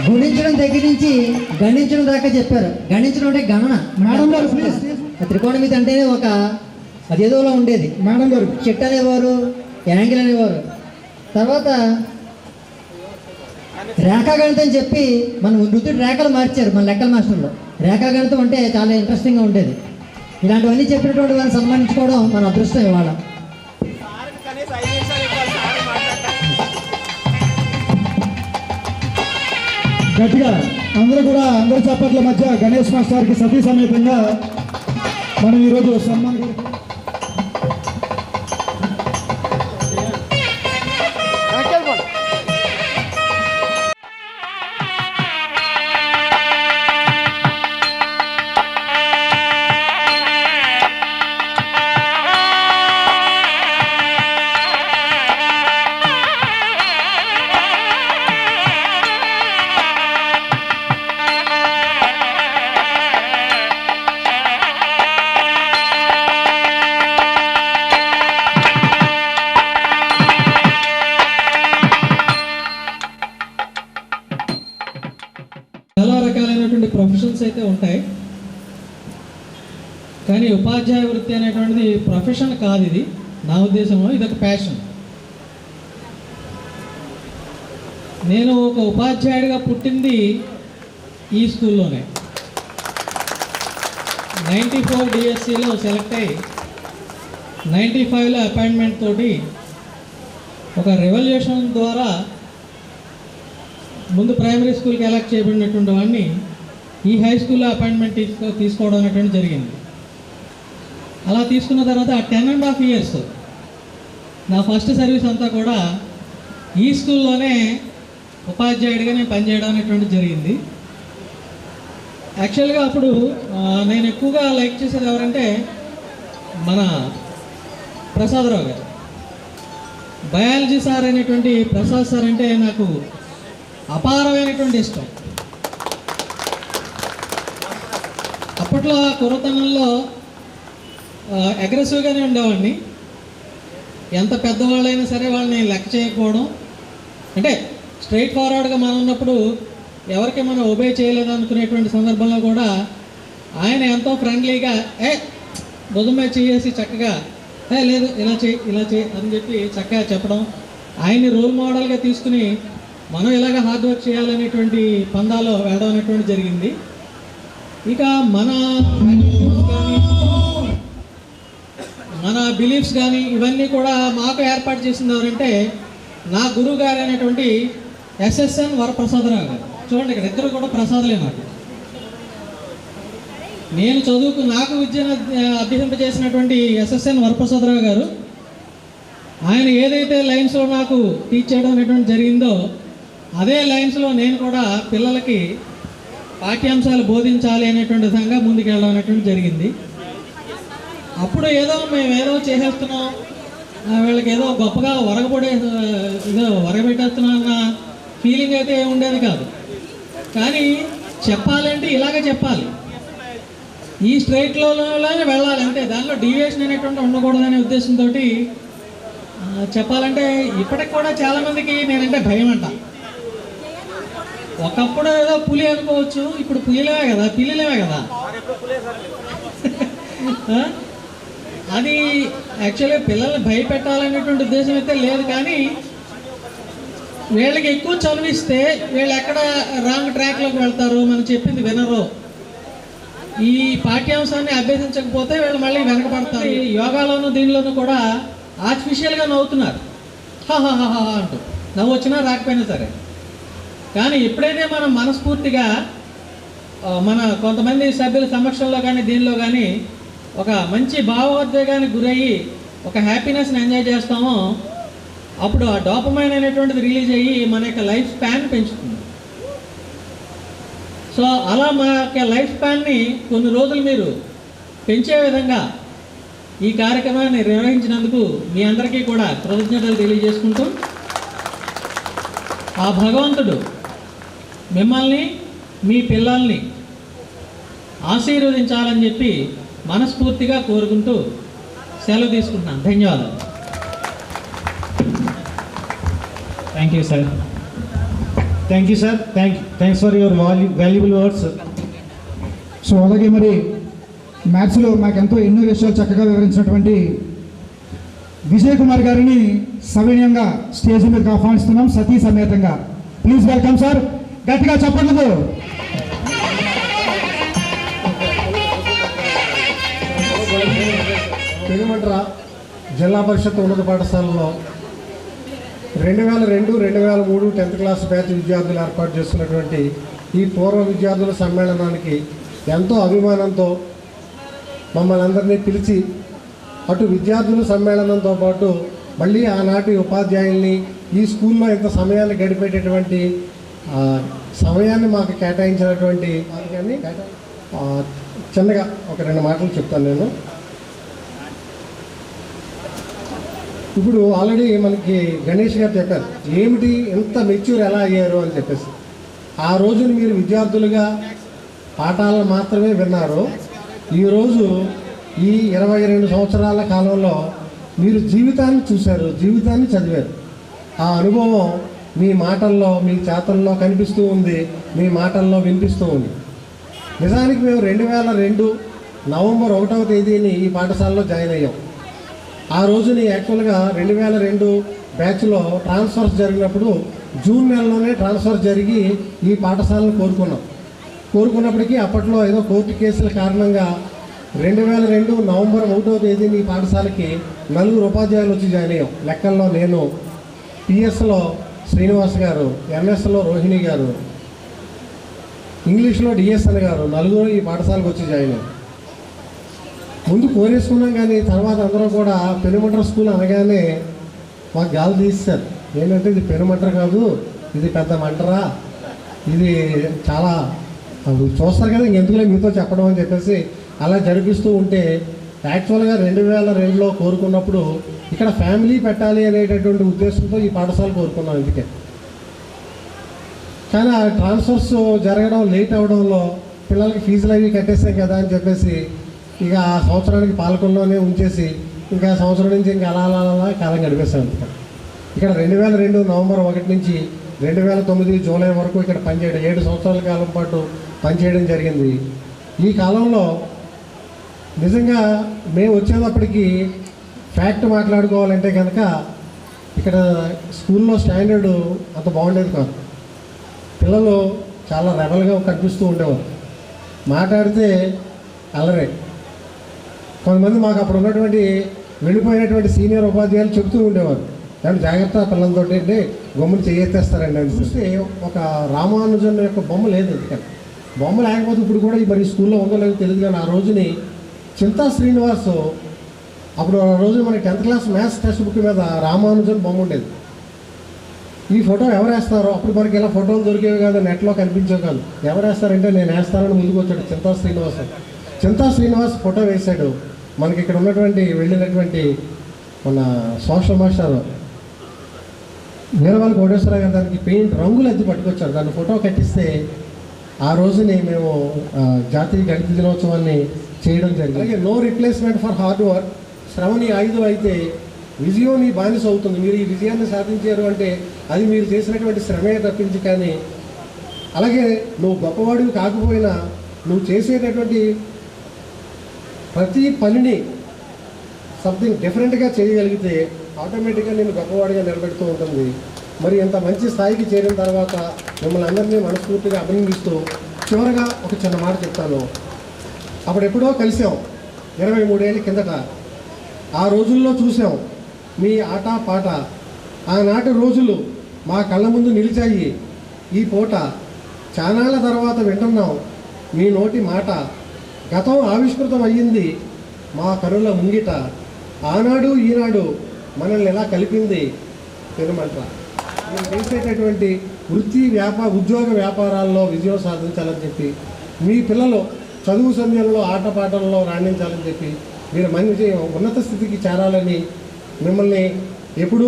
S5: గుణించడం దగ్గర నుంచి గణించడం దాకా చెప్పారు. గణించడం అంటే గణన.
S2: మేడం గారు ప్లీజ్.
S5: త్రికోణమితి అంటేనే ఒక అదేదోలా ఉండేది.
S2: మేడం గారు
S5: చెట్టు అనేవారు, యాంగిల్ అనేవారు. తర్వాత రేఖాగణితం చెప్పి మన నృత్యుడు రేఖలు మార్చారు మన లెక్కల మాస్టర్లో. రేఖాగణితం అంటే చాలా ఇంట్రెస్టింగ్గా ఉండేది. ఇలాంటివన్నీ చెప్పినటువంటి వారిని సన్మానించుకోవడం మన అదృష్టం ఇవాళ.
S2: గట్టిగా అందరూ చప్పట్ల మధ్య గణేష్ మాస్టర్కి సతీ సమేతంగా మనం ఈరోజు సన్మానం.
S12: చాలా రకాలైనటువంటి ప్రొఫెషన్స్ అయితే ఉంటాయి, కానీ ఉపాధ్యాయ వృత్తి అనేటువంటిది ప్రొఫెషన్ కాదు. ఇది నా ఉద్దేశంలో ఇదొక ప్యాషన్. నేను ఒక ఉపాధ్యాయుడిగా పుట్టింది ఈ స్కూల్లోనే. 94 డిఎస్సిలో సెలెక్ట్ అయ్యి 95లో అపాయింట్మెంట్ తోటి ఒక రెవల్యూషన్ ద్వారా ముందు ప్రైమరీ స్కూల్కి ఎలక్ట్ చేయబడినటువంటి వాడిని ఈ హై స్కూల్లో అపాయింట్మెంట్ తీసుకోవడం అనేటువంటి జరిగింది. అలా తీసుకున్న తర్వాత 10.5 years నా ఫస్ట్ సర్వీస్ అంతా కూడా ఈ స్కూల్లోనే ఉపాధ్యాయుడిగా నేను పనిచేయడం అనేటువంటి జరిగింది. యాక్చువల్గా అప్పుడు నేను ఎక్కువగా లైక్ చేసేది ఎవరంటే మన ప్రసాదరావు గారు. బయాలజీ సార్ అనేటువంటి ప్రసాద్ సార్ అంటే నాకు అపారమైనటువంటి ఇష్టం. అప్పట్లో కుర్రతనంలో అగ్రెసివ్గానే ఉండేవాడిని. ఎంత పెద్దవాళ్ళైనా సరే వాళ్ళని లెక్క చేయకపోవడం, అంటే స్ట్రైట్ ఫార్వర్డ్గా మనం ఉన్నప్పుడు ఎవరికి మనం ఒబే చేయలేదు అనుకునేటువంటి సందర్భంలో కూడా ఆయన ఎంతో ఫ్రెండ్లీగా భుజం మీద చేసి చక్కగా లేదు ఇలా చేయి అని చెప్పి చక్కగా చెప్పడం, ఆయన్ని రోల్ మోడల్గా తీసుకుని మనం ఇలాగ హార్డ్ వర్క్ చేయాలనేటువంటి పందాలో వెళ్ళడం అనేటువంటి జరిగింది. ఇక మన బిలీఫ్స్ కానీ ఇవన్నీ కూడా మాకు ఏర్పాటు చేసింది ఎవరంటే నా గురువు గారు అనేటువంటి ఎస్ఎస్ఎన్ వరప్రసాదరావు గారు. చూడండి, ఇక్కడ ఇద్దరు కూడా ప్రసాదులే నాకు. నేను నాకు విద్యను అభ్యసింపజేసినటువంటి ఎస్ఎస్ఎన్ వరప్రసాదరావు గారు, ఆయన ఏదైతే లైన్స్లో నాకు టీచ్ చేయడం అనేటువంటి జరిగిందో అదే లైన్స్లో నేను కూడా పిల్లలకి పాఠ్యాంశాలు బోధించాలి అనేటువంటి విధంగా ముందుకెళ్ళడం అనేటువంటి జరిగింది. అప్పుడు మేము చేసేస్తున్నాం, వీళ్ళకి ఏదో గొప్పగా వరగబెట్టేస్తున్నాం అన్న ఫీలింగ్ అయితే ఉండేది కాదు. కానీ చెప్పాలంటే ఇలాగే చెప్పాలి, ఈ స్ట్రైట్లోనే వెళ్ళాలి, అంతే. దానిలో డీవియేషన్ అనేటువంటి ఉండకూడదనే ఉద్దేశంతో చెప్పాలంటే ఇప్పటికి కూడా చాలామందికి నేనంటే భయం అంట. ఒకప్పుడు ఏదో పులి అనుకోవచ్చు, ఇప్పుడు పులిలేవే కదా, పిల్లిలేవే కదా. అది యాక్చువల్గా పిల్లల్ని భయపెట్టాలనేటువంటి ఉద్దేశం అయితే లేదు. కానీ వీళ్ళకి ఎక్కువ చదివిస్తే వీళ్ళు ఎక్కడ రాంగ్ ట్రాక్లోకి వెళ్తారు, మనం చెప్పింది వినరు. ఈ పాఠ్యాంశాన్ని అభ్యసించకపోతే వీళ్ళు మళ్ళీ వెనకబడతారు. ఈ యోగాలోను దీనిలోనూ కూడా ఆర్టిఫిషియల్గా నవ్వుతున్నారు, హాహాహా అంటూ, నవ్వు వచ్చినా రాకపోయినా సరే. కానీ ఎప్పుడైతే మనం మనస్ఫూర్తిగా మన కొంతమంది సభ్యుల సమక్షంలో కానీ దీనిలో కానీ ఒక మంచి భావోద్వేగానికి గురయ్యి ఒక హ్యాపీనెస్ని ఎంజాయ్ చేస్తామో అప్పుడు ఆ డోపమైన్ అనేటువంటిది రిలీజ్ అయ్యి మన యొక్క లైఫ్ స్పాన్ పెంచుతుంది. సో అలా మా యొక్క లైఫ్ స్పాన్ని కొన్ని రోజులు మీరు పెంచే విధంగా ఈ కార్యక్రమాన్ని నిర్వహించినందుకు మీ అందరికీ కూడా కృతజ్ఞతలు తెలియజేసుకుంటూ ఆ భగవంతుడు మిమ్మల్ని మీ పిల్లల్ని ఆశీర్వదించాలని చెప్పి మనస్ఫూర్తిగా కోరుకుంటూ సెలవు తీసుకుంటున్నాను. ధన్యవాదాలు.
S2: Thank you sir. Thank you sir. Thanks for your valuable words. So అలాగే మరి మ్యాథ్స్లో మాకెంతో ఎన్నో విషయాలు చక్కగా వివరించినటువంటి విజయ్ కుమార్ గారిని సవినయంగా స్టేజ్ మీదకి ఆహ్వానిస్తున్నాం సతీ సమేతంగా. Please welcome sir. గట్టిగా చెప్పండి.
S11: పెనుమంట్ర జిల్లా పరిషత్ ఉన్నత పాఠశాలలో 2002-2003 10th క్లాస్ బ్యాచ్ విద్యార్థులు ఏర్పాటు చేస్తున్నటువంటి ఈ పూర్వ విద్యార్థుల సమ్మేళనానికి ఎంతో అభిమానంతో మమ్మల్ని అందరినీ పిలిచి అటు విద్యార్థుల సమ్మేళనంతో పాటు మళ్ళీ ఆనాటి ఉపాధ్యాయుల్ని ఈ స్కూల్లో ఇంత సమయాన్ని గడిపేటటువంటి సమయాన్ని మాకు కేటాయించినటువంటి వారిని చిన్నగా ఒక 2 మాటలు చెప్తాను నేను. ఇప్పుడు ఆల్రెడీ మనకి గణేష్ గారు చెప్పారు ఏమిటి ఇంత మెచ్యూర్ ఎలా అయ్యారు అని చెప్పేసి. ఆ రోజున మీరు విద్యార్థులుగా పాఠాలను మాత్రమే విన్నారు. ఈరోజు ఈ 22 సంవత్సరాల కాలంలో మీరు జీవితాన్ని చూశారు, జీవితాన్ని చదివారు. ఆ అనుభవం మీ మాటల్లో మీ చేతల్లో కనిపిస్తూ ఉంది, మీ మాటల్లో వినిపిస్తూ ఉంది. నిజానికి మేము 2002 నవంబర్ 1వ తేదీని ఈ పాఠశాలలో జాయిన్ అయ్యాం. ఆ రోజుని యాక్చువల్గా 2002 బ్యాచ్లో ట్రాన్స్ఫర్స్ జరిగినప్పుడు జూన్ నెలలోనే ట్రాన్స్ఫర్ జరిగి ఈ పాఠశాలను కోరుకున్నప్పటికీ అప్పట్లో ఏదో కోర్టు కేసుల కారణంగా 2002 నవంబర్ 1వ తేదీని ఈ పాఠశాలకి 4 ఉపాధ్యాయులు వచ్చి జాయిన్ అయ్యాం. లెక్కల్లో నేను, పిఎస్లో శ్రీనివాస్ గారు, ఎంఎస్లో రోహిణి గారు, ఇంగ్లీష్లో డిఎస్ఎన్ గారు, 4 ఈ పాఠశాలకు వచ్చి జాయిన్ అయ్యాం. ముందు కోరేసుకున్నాం కానీ తర్వాత అందరూ కూడా పెనుమంట్ర స్కూల్ అనగానే మాకు గాలి తీస్తారు. ఏంటంటే ఇది పెనుమంట్ర కాదు, ఇది పెద్ద మంటరా, ఇది చాలా చూస్తారు కదా, ఇంకెందుకులే మీతో చెప్పడం అని చెప్పేసి అలా జరిపిస్తూ ఉంటే యాక్చువల్గా 2002లో కోరుకున్నప్పుడు ఇక్కడ ఫ్యామిలీ పెట్టాలి అనేటటువంటి ఉద్దేశంతో ఈ పాఠశాల కోరుకున్నాం. అందుకే కానీ ఆ ట్రాన్స్ఫర్స్ జరగడం లేట్ అవడంలో పిల్లలకి ఫీజులు అవి కట్టేసాం కదా అని చెప్పేసి ఇక ఆ సంవత్సరానికి పాలకుల్లోనే ఉంచేసి ఇంకా సంవత్సరం నుంచి ఇంకా అలా కాలం గడిపేశాం. ఇక్కడ 2002 నవంబర్ 1 నుంచి 2009 జూలై వరకు ఇక్కడ పనిచేయడం 7 సంవత్సరాల కాలం పాటు పనిచేయడం జరిగింది. ఈ కాలంలో నిజంగా మేము వచ్చేటప్పటికి ఫ్యాక్ట్ మాట్లాడుకోవాలంటే కనుక ఇక్కడ స్కూల్లో స్టాండర్డ్ అంత బాగుండేది కాదు. పిల్లలు చాలా రెబల్గా కనిపిస్తూ ఉండేవారు, మాట్లాడితే అల్లరే. కొంతమంది మాకు అప్పుడు ఉన్నటువంటి వెళ్ళిపోయినటువంటి సీనియర్ ఉపాధ్యాయులు చెబుతూ ఉండేవారు, దాని జాగ్రత్త పిల్లలతో అంటే బొమ్మలు చేయెత్తేస్తారండి అని చూస్తే ఒక రామానుజన్ యొక్క బొమ్మ లేదు. ఎందుకని బొమ్మ లేకపోతే ఇప్పుడు కూడా మరి స్కూల్లో ఉందో లేదో తెలియదు. కానీ ఆ రోజుని చింతా శ్రీనివాస్ అప్పుడు ఆ రోజు మనకి 10th class maths text book మీద రామానుజన్ బొమ్మ ఉండేది. ఈ ఫోటో ఎవరు వేస్తారో, అప్పుడు మనకి ఇలా ఫోటోలు దొరికేవి కాదు, నెట్లో కనిపించేవి కాదు. ఎవరు వేస్తారంటే నేను వేస్తానని ముందుకు వచ్చాడు చింతా శ్రీనివాస్ ఫోటో వేశాడు. మనకి ఇక్కడ ఉన్నటువంటి వెళ్ళినటువంటి మన సోషల్ మాస్టర్ వీరవాళ్ళ కోటేశ్వరరావు గారు దానికి పెయింట్ రంగులు అద్దె పట్టుకొచ్చారు. దాన్ని ఫోటో కట్టిస్తే ఆ రోజుని మేము జాతీయ గణిత దినోత్సవాన్ని చేయడం జరిగింది. అలాగే no replacement for hard work, శ్రమని ఆయుధం అయితే విజయం నీ బానిస అవుతుంది. మీరు ఈ విజయాన్ని సాధించారు అంటే అది మీరు చేసినటువంటి శ్రమే తప్పించి కానీ, అలాగే నువ్వు గొప్పవాడివి కాకపోయినా నువ్వు చేసేటటువంటి ప్రతి పనిని సంథింగ్ డిఫరెంట్గా చేయగలిగితే ఆటోమేటిక్గా నేను గొప్పవాడిగా నిలబెడుతూ ఉంటుంది.
S13: మరి ఇంత మంచి స్థాయికి చేరిన తర్వాత మిమ్మల్ని అందరినీ మనస్ఫూర్తిగా అభినందిస్తూ చివరగా ఒక చిన్న మాట చెప్తాను. అప్పుడెప్పుడో కలిసాం 23 ఏళ్ళ కిందట. ఆ రోజుల్లో చూసాం మీ ఆట పాట. ఆనాటి రోజులు మా కళ్ళ ముందు నిలిచాయి. ఈ పూట చానాళ్ళ తర్వాత వింటున్నాం మీ నోటి మాట. గతం ఆవిష్కృతం అయ్యింది మా కనుల ముంగిట. ఆనాడు ఈనాడు మనల్ని ఎలా కలిపింది తిరుమంట. మీరు చేసేటటువంటి ఉద్యోగ వ్యాపారాల్లో విజయం సాధించాలని చెప్పి, మీ పిల్లలు చదువు సమయంలో ఆటపాటల్లో రాణించాలని చెప్పి, మీరు మంచి ఉన్నత స్థితికి చేరాలని, మిమ్మల్ని ఎప్పుడూ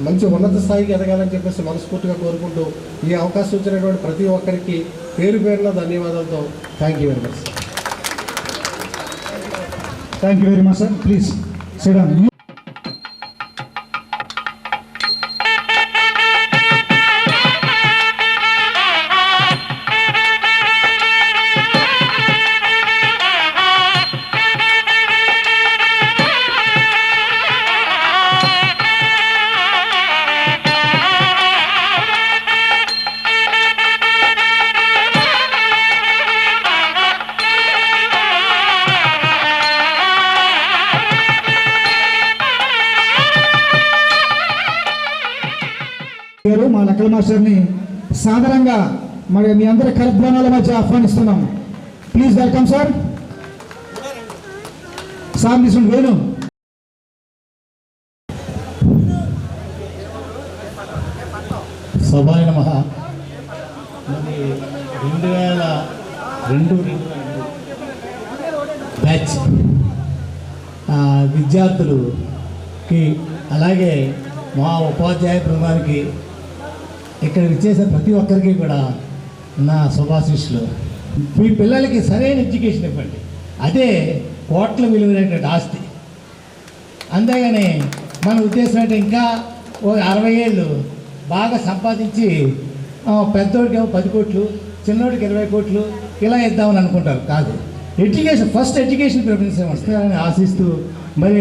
S13: మంచి ఉన్నత స్థాయికి ఎదగాలని చెప్పేసి మనస్ఫూర్తిగా కోరుకుంటూ ఈ అవకాశం ఇచ్చినటువంటి ప్రతి ఒక్కరికి పేరు పేరున ధన్యవాదాలతో thank you very much.
S2: Thank you very much sir. Please sit down. మా లెక్కల మాస్టర్ని సాధారణంగా మరి మీ అందరి కరధ్వనాల మధ్య ఆహ్వానిస్తున్నాం. Please welcome sir. సార్ తీసుకుని వేణు.
S8: సభాయ నమః. మరి 2002 బ్యాచ్ విద్యార్థులకి అలాగే మా ఉపాధ్యాయ బృందానికి ఇక్కడ విచ్చేసిన ప్రతి ఒక్కరికి కూడా నా శుభాశీస్సులు. మీ పిల్లలకి సరైన ఎడ్యుకేషన్ ఇవ్వండి. అదే కోట్ల విలువైనటువంటి ఆస్తి. అంతేగాని మన ఉద్దేశం అంటే ఇంకా ఓ 60 ఏళ్ళు బాగా సంపాదించి పెద్దోడికి 10 కోట్లు, చిన్నోడికి 20 కోట్లు ఇలా ఇద్దామని అనుకుంటారు. కాదు, ఎడ్యుకేషన్ ఫస్ట్ ఎడ్యుకేషన్ ప్రిఫరెన్స్ వస్తుందని ఆశిస్తూ మరి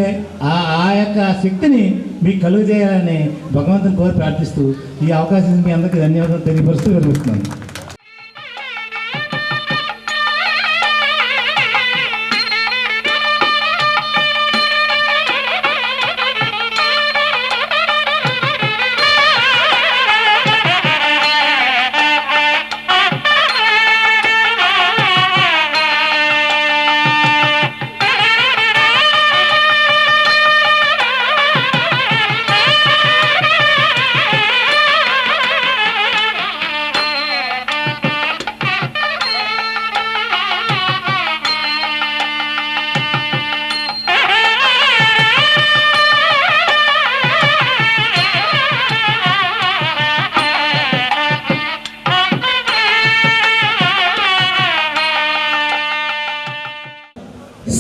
S8: ఆ యొక్క శక్తిని మీకు కలుగజేయాలని భగవంతుని కోరి ప్రార్థిస్తూ ఈ అవకాశం మీ అందరికీ ధన్యవాదాలు తెలియపరుస్తూ జరుగుతున్నాను.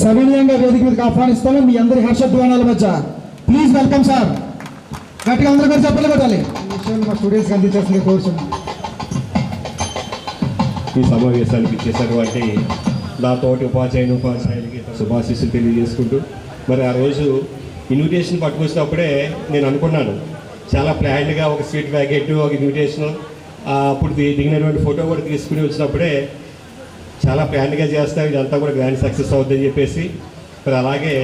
S2: సవినయంగా వేదిక మీదకి ఆహ్వానిస్తాను మీ అందరి హర్షధ్వానాల మధ్య. Please welcome sir. గట్టిగా అందరూ కూడా చెప్పలు కొట్టాలి. ఈ విషయాన్ని మా స్టూడెంట్స్కి అందించాల్సిందిగా కోరుచున్నాం.
S14: ఈ సమావేశానికి ఇచ్చేసినటువంటి నా తోటి ఉపాధ్యాయులకి శుభాశీస్సులు తెలియజేసుకుంటూ, మరి ఆ రోజు ఇన్విటేషన్ పట్టుకొచ్చినప్పుడే నేను అనుకున్నాను చాలా ప్లాన్డ్గా ఒక స్వీట్ ప్యాకెట్, ఒక ఇన్విటేషన్, అప్పుడు దిగినటువంటి ఫోటో కూడా తీసుకుని వచ్చినప్పుడే చాలా ప్లాన్గా చేస్తాం, ఇదంతా కూడా గ్రాండ్ సక్సెస్ అవుతుందని చెప్పేసి మరి అలాగే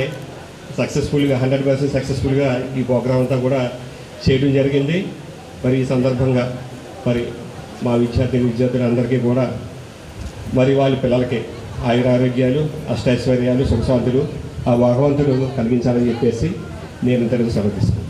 S14: సక్సెస్ఫుల్గా 100% సక్సెస్ఫుల్గా ఈ ప్రోగ్రాం అంతా కూడా చేయడం జరిగింది. మరి ఈ సందర్భంగా మరి మా విద్యార్థులందరికీ కూడా మరి వాళ్ళ పిల్లలకి ఆయురారోగ్యాలు, అష్టైశ్వర్యాలు, సుఖశాంతులు ఆ భగవంతుడు కలిగించాలని చెప్పేసి నేను ఇంతకు సమర్పిస్తున్నాను.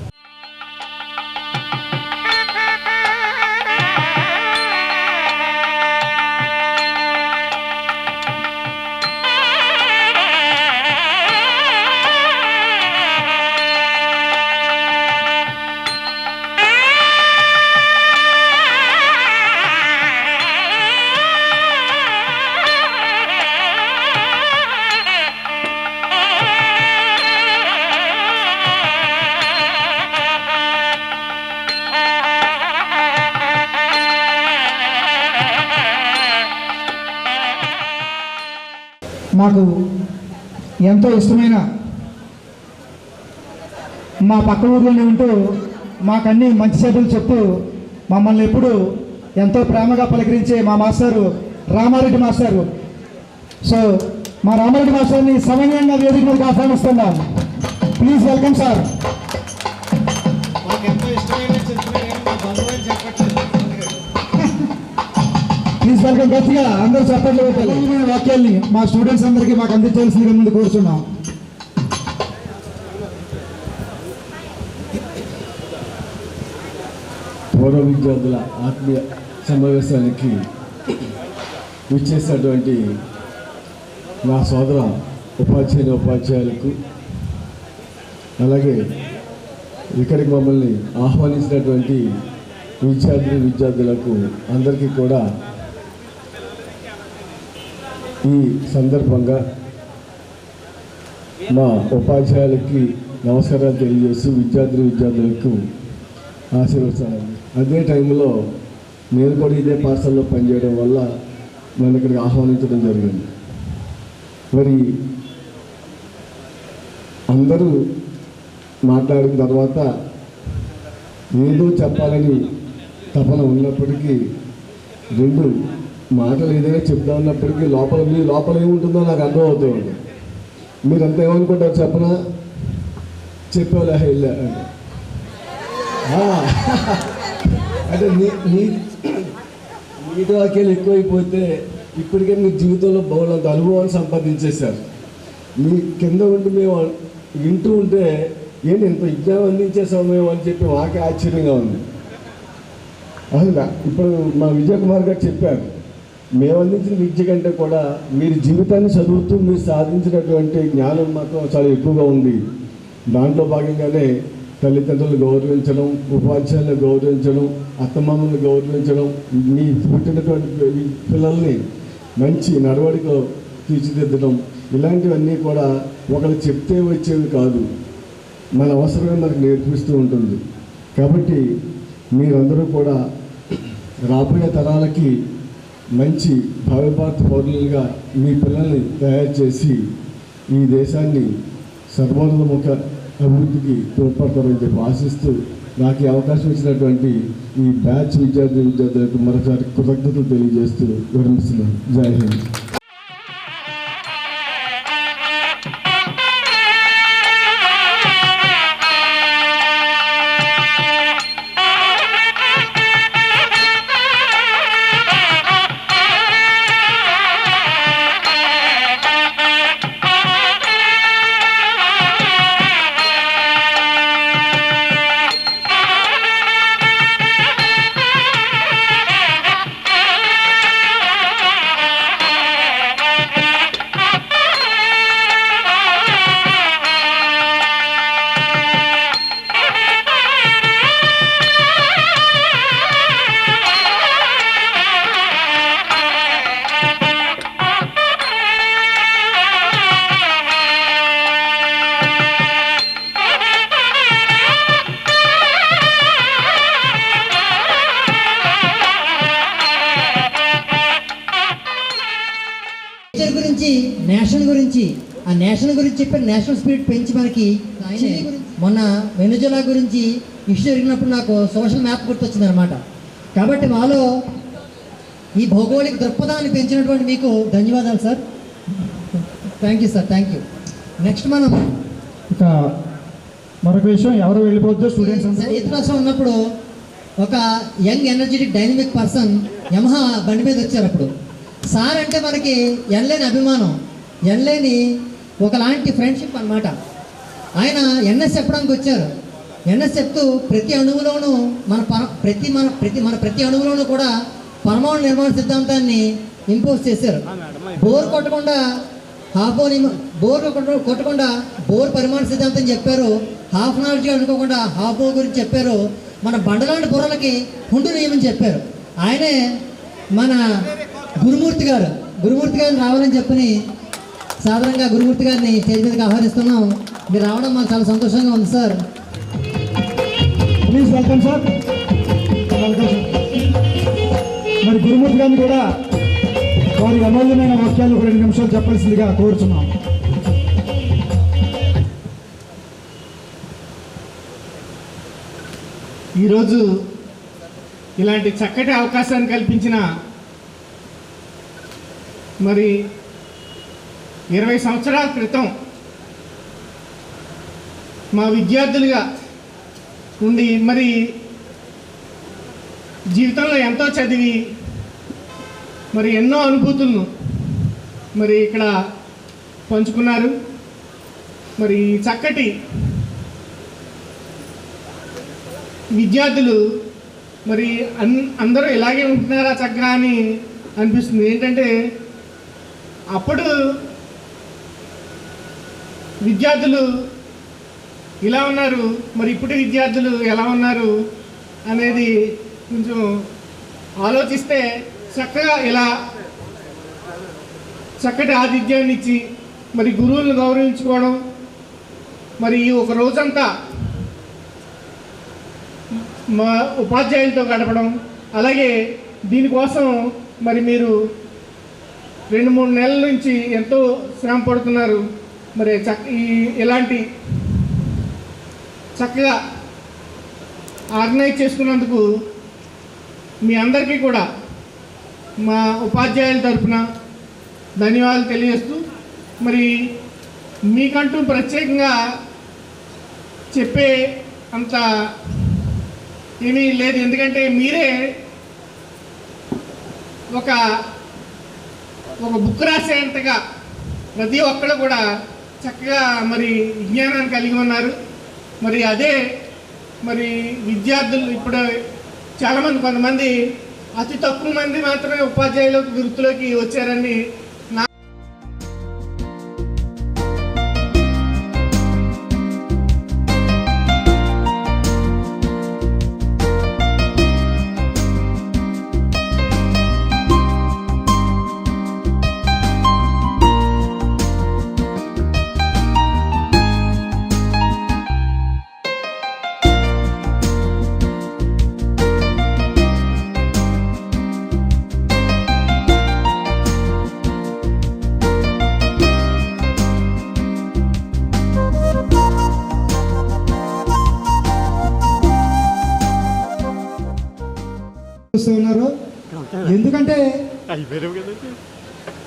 S2: మాకు ఎంతో ఇష్టమైన మా పక్క ఊర్లోనే ఉంటూ మాకన్నీ మంచి చెడులు చెప్తూ మమ్మల్ని ఎప్పుడు ఎంతో ప్రేమగా పలకరించే మా మాస్టారు రామారెడ్డి మాస్టారు. సో మా రామారెడ్డి మాస్టర్ని సమన్వయంగా వేదిక మీదకి ఆహ్వానిస్తున్నాం. Please welcome sir. Please welcome. గట్టిగా అందరూ చప్పట్లు పెట్టాలి. వాక్యాల్ని మా స్టూడెంట్స్ అందరికీ మాకు అందించాల్సిందిగా ముందు కూర్చున్నాం.
S15: పూర్వ విద్యార్థుల ఆత్మీయ సమావేశానికి విచ్చేసినటువంటి నా సోదర ఉపాధ్యాయులకు, అలాగే ఇక్కడికి మమ్మల్ని ఆహ్వానించినటువంటి విద్యార్థులకు అందరికీ కూడా ఈ సందర్భంగా మా ఉపాధ్యాయులకి నమస్కారాలు తెలియజేస్తూ విద్యార్థులకు ఆశీర్వదిస్తానండి. అదే టైంలో నేను కూడా ఇదే పాఠశాలలో పనిచేయడం వల్ల నన్ను ఇక్కడికి ఆహ్వానించడం జరిగింది. మరి అందరూ మాట్లాడిన తర్వాత ఏదో చెప్పాలని తపన ఉన్నప్పటికీ, రెండు మాటలు ఏదైనా చెప్తా ఉన్నప్పటికీ మీ లోపల ఏముంటుందో నాకు అర్థం అవుతుంది. మీరంతా ఏమనుకుంటారు చెప్పనా, చెప్పేలా వెళ్ళా అంటే నీటి వాక్యాలు ఎక్కువైపోతే ఇప్పటికే మీ జీవితంలో బహుళంత అనుభవాన్ని సంపాదించేశారు. మీ కింద ఉండి మేము వింటూ ఉంటే ఏంటి ఇంత విజ్ఞానం అందించేసాము మేము అని చెప్పి మాకే ఆశ్చర్యంగా ఉంది. అసలు ఇప్పుడు మా విజయకుమార్ గారు చెప్పారు, మేము అందించిన విద్య కంటే కూడా మీరు జీవితాన్ని చదువుతూ మీరు సాధించినటువంటి జ్ఞానం మాత్రం చాలా ఎక్కువగా ఉంది. దాంట్లో భాగంగానే తల్లిదండ్రులను గౌరవించడం, ఉపాధ్యాయులను గౌరవించడం, అత్తమామలను గౌరవించడం, మీ పుట్టినటువంటి పిల్లల్ని మంచి నడవడికలో తీర్చిదిద్దడం, ఇలాంటివన్నీ కూడా ఒకరు చెప్తే వచ్చేవి కాదు, మన అవసరమే మనకు నేర్పిస్తూ ఉంటుంది. కాబట్టి మీరందరూ కూడా రాబోయే తరాలకి మంచి భావిభారత పౌరులుగా మీ పిల్లల్ని తయారు చేసి ఈ దేశాన్ని సర్వోన్నతముఖ అభివృద్ధికి తోడ్పడతారని చెప్పి ఆశిస్తూ నాకు ఈ అవకాశం ఇచ్చినటువంటి ఈ బ్యాచ్ విద్యార్థులకు మరోసారి కృతజ్ఞతలు తెలియజేస్తూ విరమిస్తున్నాను. జై హింద్.
S5: నేషన్ గురించి ఆ నేషన్ గురించి చెప్పి నేషనల్ స్పిరిట్ పెంచి మనకి మొన్న వెనుజులా గురించి ఇష్యూ జరిగినప్పుడు నాకు సోషల్ మ్యాప్ గుర్తొచ్చింది అనమాట. కాబట్టి మాలో ఈ భౌగోళిక దృక్పథాన్ని పెంచినటువంటి మీకు ధన్యవాదాలు sir. Thank you sir, thank you. Next మనం
S2: ఇక మరొక విషయం, ఎవరు వెళ్ళిపోద్దో స్టూడెంట్స్
S5: 8th క్లాస్లో ఉన్నప్పుడు ఒక young energetic dynamic person Yamaha బండి మీద వచ్చారు. అప్పుడు సార్ అంటే మనకి ఎనలేని అభిమానం, ఎనలేని ఒకలాంటి ఫ్రెండ్షిప్ అన్నమాట. ఆయన ఎన్ఎస్ చెప్పడానికి వచ్చారు. ఎన్ఎస్ చెప్తూ ప్రతి అణువులోనూ ప్రతి అణువులోనూ కూడా పరమాణు నిర్మాణ సిద్ధాంతాన్ని ఇంపోజ్ చేశారు. బోర్ కొట్టకుండా బోర్ పరిమాణ సిద్ధాంతం చెప్పారు. హాఫ్ నాలెడ్జ్ అనుకోకుండా హాఫ్ బోర్ గురించి చెప్పారు. మన బండలాంటి బుర్రలకి హుండు నియమం చెప్పారు. ఆయనే మన గురుమూర్తి గారిని రావాలని చెప్పని సాధారణంగా గురుమూర్తి గారిని స్టేజ్ మీదకి ఆహ్వానిస్తున్నాం. మీరు రావడం మాకు చాలా సంతోషంగా ఉంది సార్.
S2: Please welcome sir. మరి గురుమూర్తి గారిని కూడా వారి అమూల్యమైన వాక్యాలు 2 నిమిషాలు చెప్పాల్సిందిగా కోరుచున్నాం.
S16: ఈరోజు ఇలాంటి చక్కటి అవకాశాన్ని కల్పించిన మరి 20 సంవత్సరాల క్రితం మా విద్యార్థులుగా ఉండి మరి జీవితంలో ఎంతో చదివి మరి ఎన్నో అనుభూతులను మరి ఇక్కడ పంచుకున్నారు. మరి చక్కటి విద్యార్థులు మరి అందరూ ఇలాగే ఉంటున్నారా చక్కగా అని అనిపిస్తుంది. ఏంటంటే అప్పుడు విద్యార్థులు ఇలా ఉన్నారు, మరి ఇప్పుడు విద్యార్థులు ఎలా ఉన్నారు అనేది కొంచెం ఆలోచిస్తే చక్కగా ఇలా చక్కటి ఆతిథ్యాన్ని ఇచ్చి మరి గురువులను గౌరవించుకోవడం, మరి ఒక రోజంతా మా ఉపాధ్యాయులతో గడపడం, అలాగే దీనికోసం మరి మీరు 2-3 నెలల నుంచి ఎంతో శ్రమ పడుతున్నారు. మరి ఇలాంటి చక్కగా ఆర్గనైజ్ చేసుకున్నందుకు మీ అందరికీ కూడా మా ఉపాధ్యాయుల తరఫున ధన్యవాదాలు తెలియజేస్తూ, మరి మీకంటూ ప్రత్యేకంగా చెప్పే అంత ఏమీ లేదు. ఎందుకంటే మీరే ఒక బుక్ రాసేంతగా ప్రతి ఒక్కరు కూడా చక్కగా మరి విజ్ఞానాన్ని కలిగి ఉన్నారు. మరి అదే మరి విద్యార్థులు ఇప్పుడు కొంతమంది అతి తక్కువ మంది మాత్రమే ఉపాధ్యాయుల వృత్తిలోకి వచ్చారని
S2: ఉన్నారు. ఎందుకంటే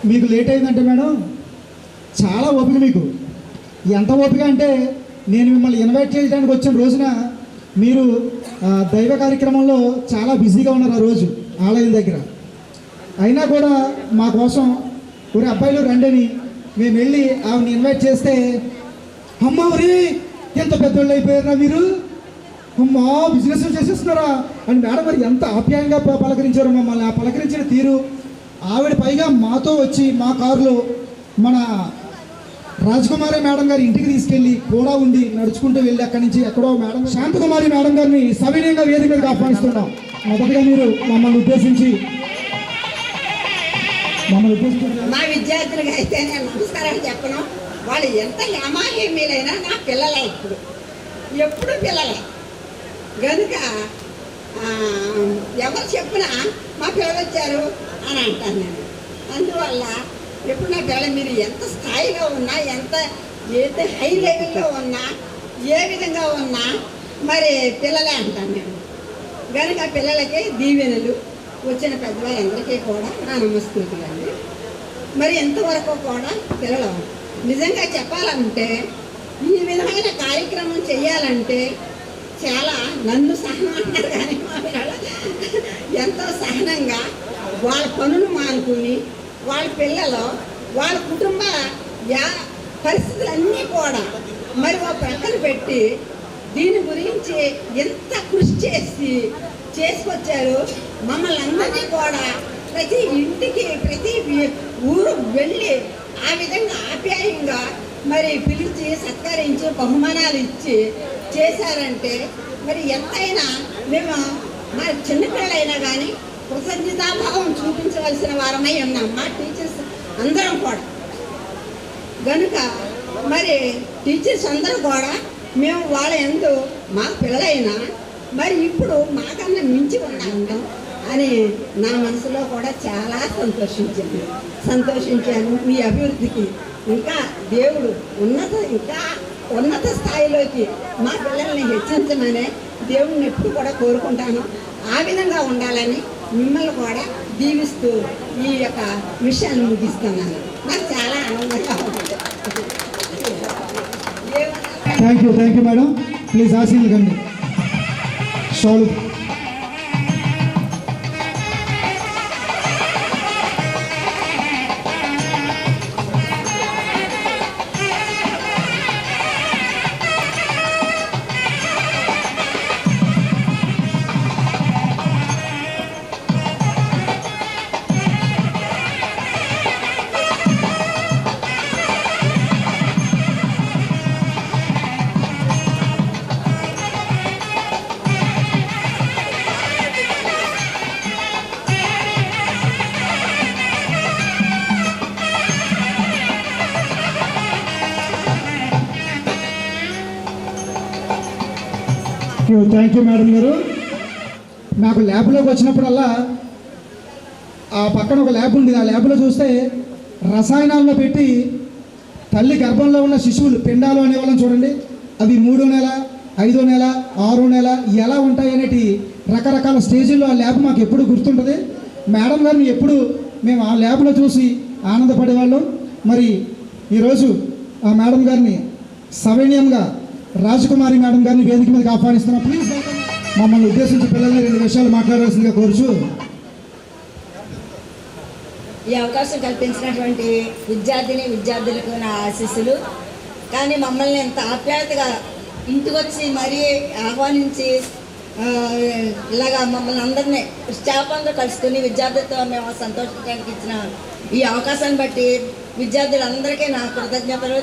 S2: మీకు లేట్ అయిందంటే మేడం చాలా ఓపిక, మీకు ఎంత ఓపిక అంటే నేను మిమ్మల్ని ఇన్వైట్ చేయడానికి వచ్చిన రోజున మీరు దైవ కార్యక్రమంలో చాలా బిజీగా ఉన్నారు ఆ రోజు ఆలయం దగ్గర. అయినా కూడా మా కోసం ఊరి అబ్బాయిలు రండని మేము వెళ్ళి ఆవిడని ఇన్వైట్ చేస్తే, అమ్మ ఊరి ఎంత పెద్దోళ్ళు అయిపోయారా మీరు, అమ్మా బిజినెస్ చేసేస్తున్నారా అని మేడం మరి ఎంత ఆప్యాయంగా పలకరించారు మమ్మల్ని. ఆ పలకరించిన తీరు, ఆవిడ పైగా మాతో వచ్చి మా కారులో మన రాజకుమారి మేడం గారి ఇంటికి తీసుకెళ్ళి కూడా ఉండి నడుచుకుంటూ వెళ్ళి అక్కడి నుంచి ఎక్కడో మేడం శాంతకుమారి మేడం గారిని సవినయంగా వేదిక మీదకి ఆహ్వానిస్తున్నాం. మొదటిగా మీరు మమ్మల్ని ఉద్దేశించి
S4: మా విద్యార్థులుగా అయితే నేను నమస్కారాలు చెప్పను. వాళ్ళు ఎంత యమాహేమీలైనా నా పిల్లలే, ఎప్పుడు పిల్లలే కనుక ఎవరు చెప్పినా మా పిల్లలు వచ్చారు అని అంటాను నేను. అందువల్ల ఎప్పుడు నా పిల్లలు మీరు ఎంత స్థాయిలో ఉన్నా, ఎంత హై లెవెల్లో ఉన్నా, ఏ విధంగా ఉన్నా మరి పిల్లలే అంటాను నేను. కనుక పిల్లలకి దీవెనలు, వచ్చిన పెద్దవాళ్ళందరికీ కూడా నా నమస్కృతులండి. మరి ఎంతవరకు కూడా పిల్లలు నిజంగా చెప్పాలంటే ఈ విధమైన కార్యక్రమం చేయాలంటే చాలా నన్ను సహనం అంటారు కానీ మా పిల్లలు ఎంతో సహనంగా వాళ్ళ పనులు మానుకుని వాళ్ళ పిల్లలు వాళ్ళ కుటుంబ పరిస్థితులన్నీ కూడా మరి ఒక ప్రక్కన పెట్టి దీని గురించి ఎంత కృషి చేసుకొచ్చారు. మమ్మల్ని అందరినీ కూడా ప్రతి ఇంటికి ప్రతి ఊరు వెళ్ళి ఆ విధంగా ఆప్యాయంగా మరి పిలిచి సత్కరించి బహుమానాలు ఇచ్చి చేశారంటే మరి ఎంతైనా మేము మరి చిన్నపిల్లలైనా కానీ కృతజ్ఞతాభావం చూపించవలసిన వారమై ఉన్నాం మా టీచర్స్ అందరం కూడా. కనుక మరి టీచర్స్ అందరూ కూడా మేము వాళ్ళ ఎందు మా పిల్లలైనా మరి ఇప్పుడు మాకన్నా మించి ఉన్నాం అని నా మనసులో కూడా చాలా సంతోషించాను. మీ అభివృద్ధికి ఇంకా దేవుడు ఇంకా ఉన్నత స్థాయిలోకి మా పిల్లల్ని హెచ్చించమని దేవుడిని ఎప్పుడు కూడా కోరుకుంటాను. ఆ విధంగా ఉండాలని మిమ్మల్ని కూడా దీవిస్తూ ఈ యొక్క విషయాన్ని ముగిస్తున్నాను. నాకు చాలా ఆనందంగా ఉంటుంది.
S2: Thank you madam. ప్లీజ్ ఆశీర్వదించండి. షాలు థ్యాంక్ యూ మేడం గారు. నాకు ల్యాబ్లోకి వచ్చినప్పుడల్లా ఆ పక్కన ఒక ల్యాబ్ ఉంది. ఆ ల్యాబ్లో చూస్తే రసాయనాలను పెట్టి తల్లి గర్భంలో ఉన్న శిశువులు పిండాలు అనేవాళ్ళని చూడండి, అవి 3వ నెల 5వ నెల 6వ నెల ఎలా ఉంటాయి అనేటి రకరకాల స్టేజీల్లో ఆ ల్యాబ్ మాకు ఎప్పుడు గుర్తుంటుంది. మేడం గారిని ఎప్పుడు మేము ఆ ల్యాబ్లో చూసి ఆనందపడేవాళ్ళం. మరి ఈరోజు ఆ మేడం గారిని సవినయంగా రాజకుమారి మేడం గారిని వేదిక మీదకి ఆహ్వానిస్తున్నాం. ప్లీజ్ మమ్మల్ని ఉద్దేశించి పిల్లల్ని 2 విషయాలు మాట్లాడాల్సిందిగా కోరుచు.
S7: ఈ అవకాశం కల్పించినటువంటి విద్యార్థులకు నా ఆశీస్సులు. కానీ మమ్మల్ని ఎంత ఆప్యాయతగా ఇంటికి వచ్చి మరీ ఆహ్వానించి ఇలాగా మమ్మల్ని అందరినీ ఉత్సాహంగా కలుసుకుని విద్యార్థులతో మేము సంతోషించడానికి ఇచ్చిన ఈ అవకాశాన్ని బట్టి విద్యార్థులందరికీ నా కృతజ్ఞతలు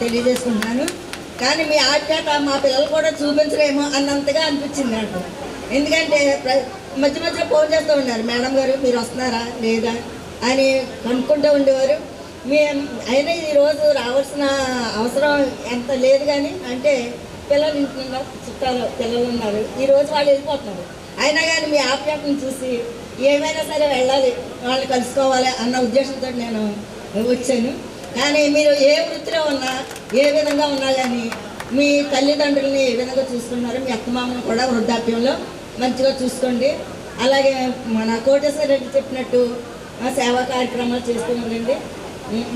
S7: తెలియజేసుకుంటున్నాను. కానీ మీ ఆప్యాయత మా పిల్లలు కూడా చూపించలేమో అన్నంతగా అనిపించింది నాకు. ఎందుకంటే మధ్య మధ్యలో ఫోన్ చేస్తూ ఉన్నారు, మేడం గారు మీరు వస్తున్నారా లేదా అని కనుక్కుంటూ ఉండేవారు. అయినా ఈరోజు రావాల్సిన అవసరం ఎంత లేదు. కానీ అంటే పిల్లలు ఇంట్లో చుట్టాలు పిల్లలు ఉన్నారు, ఈరోజు వాళ్ళు వెళ్ళిపోతున్నారు. అయినా కానీ మీ ఆప్యాయతను చూసి ఏమైనా సరే వెళ్ళాలి, వాళ్ళు కలుసుకోవాలి అన్న ఉద్దేశంతో నేను వచ్చాను. కానీ మీరు ఏ వృత్తిలో ఉన్నా ఏ విధంగా ఉన్నా కానీ మీ తల్లిదండ్రులని ఏ విధంగా చూసుకున్నారు, మీ అత్తమామను కూడా వృద్ధాప్యంలో మంచిగా చూసుకోండి. అలాగే మన కోటేశ్వర రెడ్డి చెప్పినట్టు సేవా కార్యక్రమాలు చేస్తూ ఉండండి.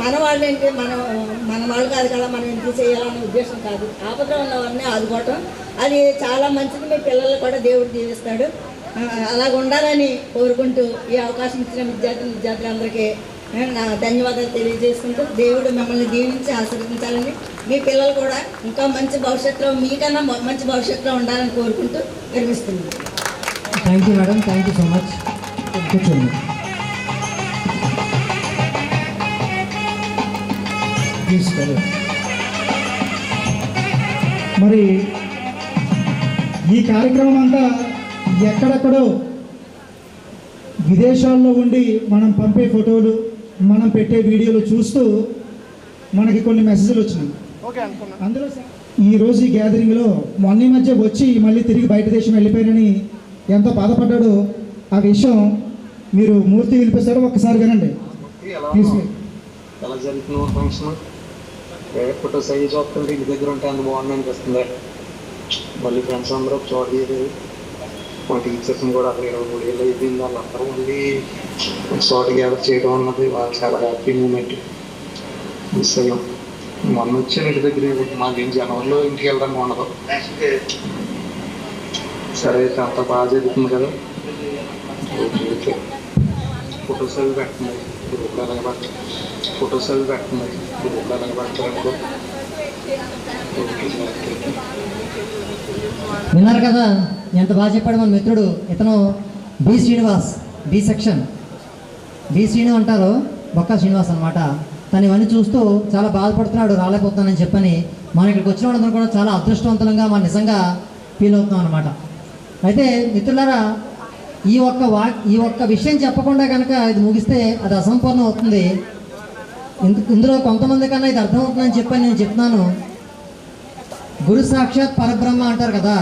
S7: మన వాళ్ళు ఏంటి మన వాళ్ళు కాదు కదా మనం ఎందుకు చేయాలనే ఉద్దేశం కాదు, ఆపదలో ఉన్న వారిని ఆదుకోవటం అది చాలా మంచిది. మీ పిల్లలు కూడా దేవుడు దీవిస్తాడు. అలాగ ఉండాలని కోరుకుంటూ ఈ అవకాశం ఇచ్చిన విద్యార్థులందరికీ నా ధన్యవాదాలు తెలియజేసుకుంటూ దేవుడు మిమ్మల్ని దీవించి ఆశీర్వదించాలని, మీ పిల్లలు కూడా ఇంకా మంచి భవిష్యత్తులో మీకన్నా మంచి భవిష్యత్తులో ఉండాలని కోరుకుంటూ విరమిస్తున్నాను.
S5: Thank you madam. Thank you so much. కూర్చోండి.
S2: మరి ఈ కార్యక్రమం అంతా ఎక్కడెక్కడో విదేశాల్లో ఉండి మనం పంపే ఫోటోలు మనం పెట్టే వీడియోలు చూస్తూ మనకి కొన్ని మెసేజ్లు వచ్చినాయి. అందులో ఈరోజు ఈ గ్యాదరింగ్లో మొన్న మధ్య వచ్చి మళ్ళీ తిరిగి బయట దేశం వెళ్ళిపోయారని ఎంతో బాధపడ్డాడో ఆ విషయం మీరు మూర్తి వినిపిస్తారో ఒక్కసారి వినండి.
S17: ఎలా జరుగుతున్న ఫంక్షన్ ఫోటో సైజ్ చూస్తుంటే ఇంటి దగ్గర ఉంటే అంత బాగుంది అనిపిస్తుంది. మళ్ళీ ఫ్రెండ్స్ అందరూ ఒక చోట చేసి మా టీచర్స్ని కూడా అక్కడ 23 ఏళ్ళు అయిపోయింది, వాళ్ళందరూ మళ్ళీ ఒక చోట గ్యాదర్ చేయడం అన్నది వాళ్ళు చాలా హ్యాపీ మూమెంట్. మిస్ అయ్యాం. మొన్న వచ్చాను ఇంటి దగ్గర, మాకేం జనవరిలో ఇంటికి వెళ్ళడానికి ఉండదు. సరే అయితే అంత బాగా జరుగుతుంది కదా. ఓకే ఫొటోస్ అవి పెడుతున్నాయి, గ్రూప్లో అలాగే పడతాయి. ఫొటోస్ అవి పెడుతున్నాయి, గ్రూప్లో అలాగే పడతారు అనుకో.
S5: విన్నారు కదా ఎంత బాగా చెప్పాడు మన మిత్రుడు. ఇతను B Srinivas, B section B Srinu అంటారు, బొక్క శ్రీనివాస్ అనమాట. తను ఇవన్నీ చూస్తూ చాలా బాధపడుతున్నాడు, రాలేకపోతున్నానని చెప్పని మనం ఇక్కడికి వచ్చిన వాళ్ళందరూ కూడా చాలా అదృష్టవంతంగా మనం నిజంగా ఫీల్ అవుతున్నాం అనమాట. అయితే మిత్రులారా, ఈ ఒక్క విషయం చెప్పకుండా కనుక ఇది ముగిస్తే అది అసంపూర్ణం అవుతుంది. ఇందులో కొంతమంది కన్నా ఇది అర్థమవుతుందని చెప్పని నేను చెప్తున్నాను. గురు సాక్షాత్ పరబ్రహ్మ అంటారు కదా,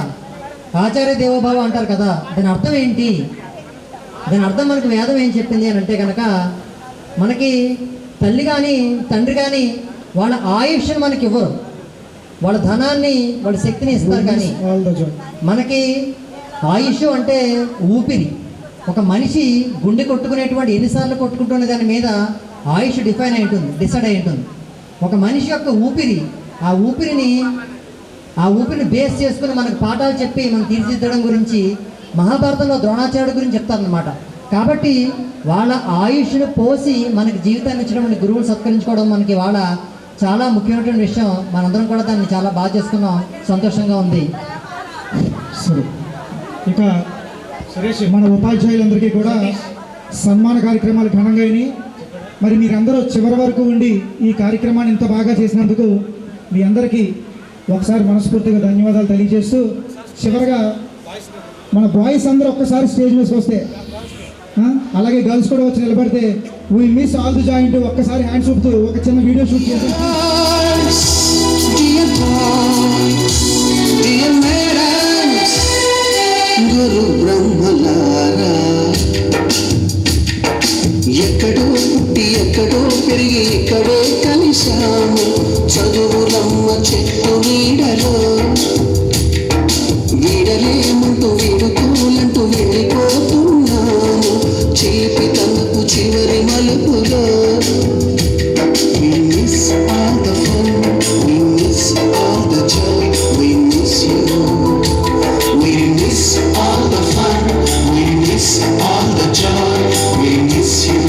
S5: ఆచార్య దేవోభావ అంటారు కదా, దాని అర్థం ఏంటి? దాని అర్థం మనకు వేదం ఏం చెప్పింది అని అంటే కనుక, మనకి తల్లి కానీ తండ్రి కానీ వాళ్ళ ఆయుష్ని మనకి ఇవ్వరు. వాళ్ళ ధనాన్ని వాళ్ళ శక్తిని ఇస్తారు. కానీ మనకి ఆయుష్ అంటే ఊపిరి. ఒక మనిషి గుండె కొట్టుకునేటువంటి ఎన్నిసార్లు కొట్టుకుంటున్న దాని మీద ఆయుష్ డిసైడ్ అయి ఉంటుంది. ఒక మనిషి యొక్క ఊపిరి, ఆ ఊపిరిని బేస్ చేసుకుని మనకు పాఠాలు చెప్పి మనం తీర్చిదిద్దడం గురించి మహాభారతంలో ద్రోణాచార్యుడి గురించి చెప్తారనమాట. కాబట్టి వాళ్ళ ఆయుష్ను పోసి మనకి జీవితాన్ని ఇచ్చినటువంటి గురువులు సత్కరించుకోవడం మనకి వాళ్ళ చాలా ముఖ్యమైనటువంటి విషయం. మనందరం కూడా దాన్ని చాలా బాగా చేసుకున్నాం, సంతోషంగా ఉంది.
S2: సరే, ఇక మన ఉపాధ్యాయులందరికీ కూడా సన్మాన కార్యక్రమాలు ఘనంగా అయినాయి. మరి మీరందరూ చివరి వరకు ఉండి ఈ కార్యక్రమాన్ని ఇంత బాగా చేసినందుకు మీ అందరికీ ఒకసారి మనస్ఫూర్తిగా ధన్యవాదాలు తెలియజేస్తూ, చివరిగా మన బాయ్స్ అందరూ ఒక్కసారి స్టేజ్ మీదకి వస్తే, అలాగే గర్ల్స్ కూడా వచ్చి నిలబడితే we miss all the joint ఒక్కసారి హ్యాండ్స్ ఊపుతూ ఒక చిన్న వీడియో షూట్ చేసి
S9: గురు బ్రహ్మలారా, ఎక్కడో పుట్టి ఎక్కడో పెరిగి ఇక్కడే కలిశాము. చదువులమ్మ చెట్టు నీడలో వీడలేమంటూ వీడుకోలంటూ వెళ్ళిపోతున్నాము. చిలిపి తనకు చివరి మలుపులో We miss all the fun, we miss all the joy, we miss you. We miss all the fun, we miss all the joy, we miss you.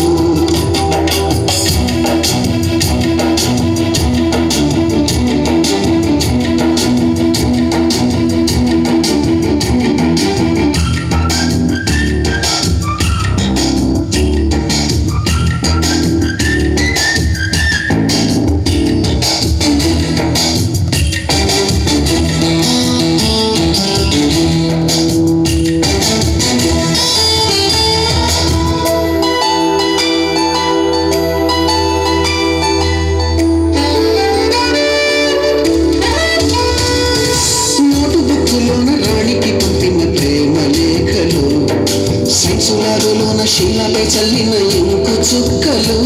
S9: శిలపై చల్లిన ఇంకు చుక్కలు,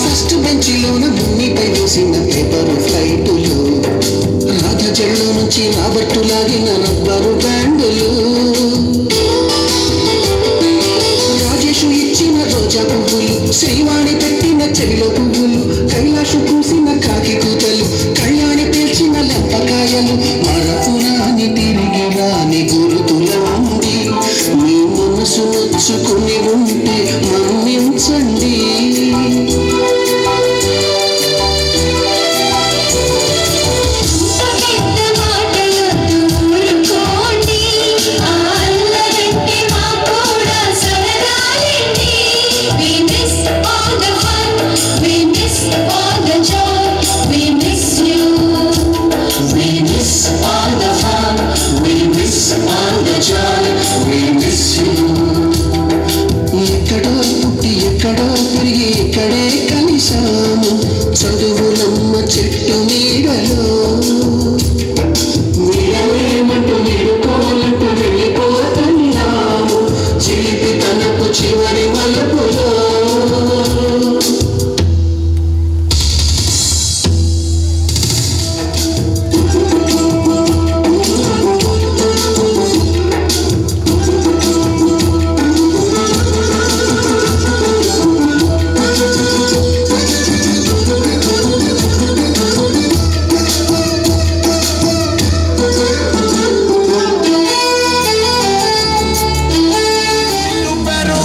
S9: ఫస్ట్ బెంచిలోన భూమిపై చూసిన పేపరు ఫ్లైటులు, రాధ చెళ్ళు నుంచి నా బట్టు లాగిన రబ్బరు బ్యాండులు, రాజేషు ఇచ్చిన రోజా పువ్వులు, శ్రీవాణి పెట్టిన చెవిలో పువ్వులు, కైలాషు పూసిన కాకి కూతలు, కళ్యాణి పేర్చిన లెంపకాయలు, మరపురాని తిరిగి రాని గురుతులా ఉంది. మీ మనసు నొచ్చుకుని ఉంటే మన్నించండి. ఎక్కడో పుట్టి ఎక్కడో పెరిగి ఇక్కడే కలిశాము. చదువులమ్మ చెట్టు నీడలో వీడలేమంటూ వీడుకోలంటూ వెళ్ళిపోతున్నాము. చిలిపి తనకు చివరి మలుపులో
S18: Pero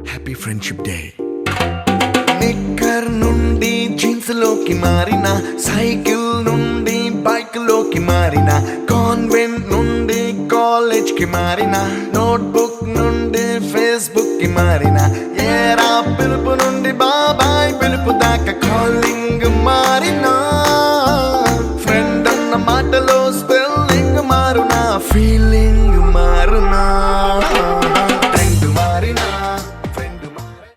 S18: హ్యాపీ ఫ్రెండ్షిప్ డే. నిక్కర్ నుండి జీన్స్ లోకి మారిన, సైకిల్ నుండి బైక్ లోకి మారిన, కాన్వెంట్ నుండి కాలేజ్ కి మారిన, నోట్బుక్ నుండి ఫేస్బుక్ కి మారిన, ఏరా పిలుపు నుండి బాబాయ్ పిలుపు దాకా కాలింగ్ మారిన,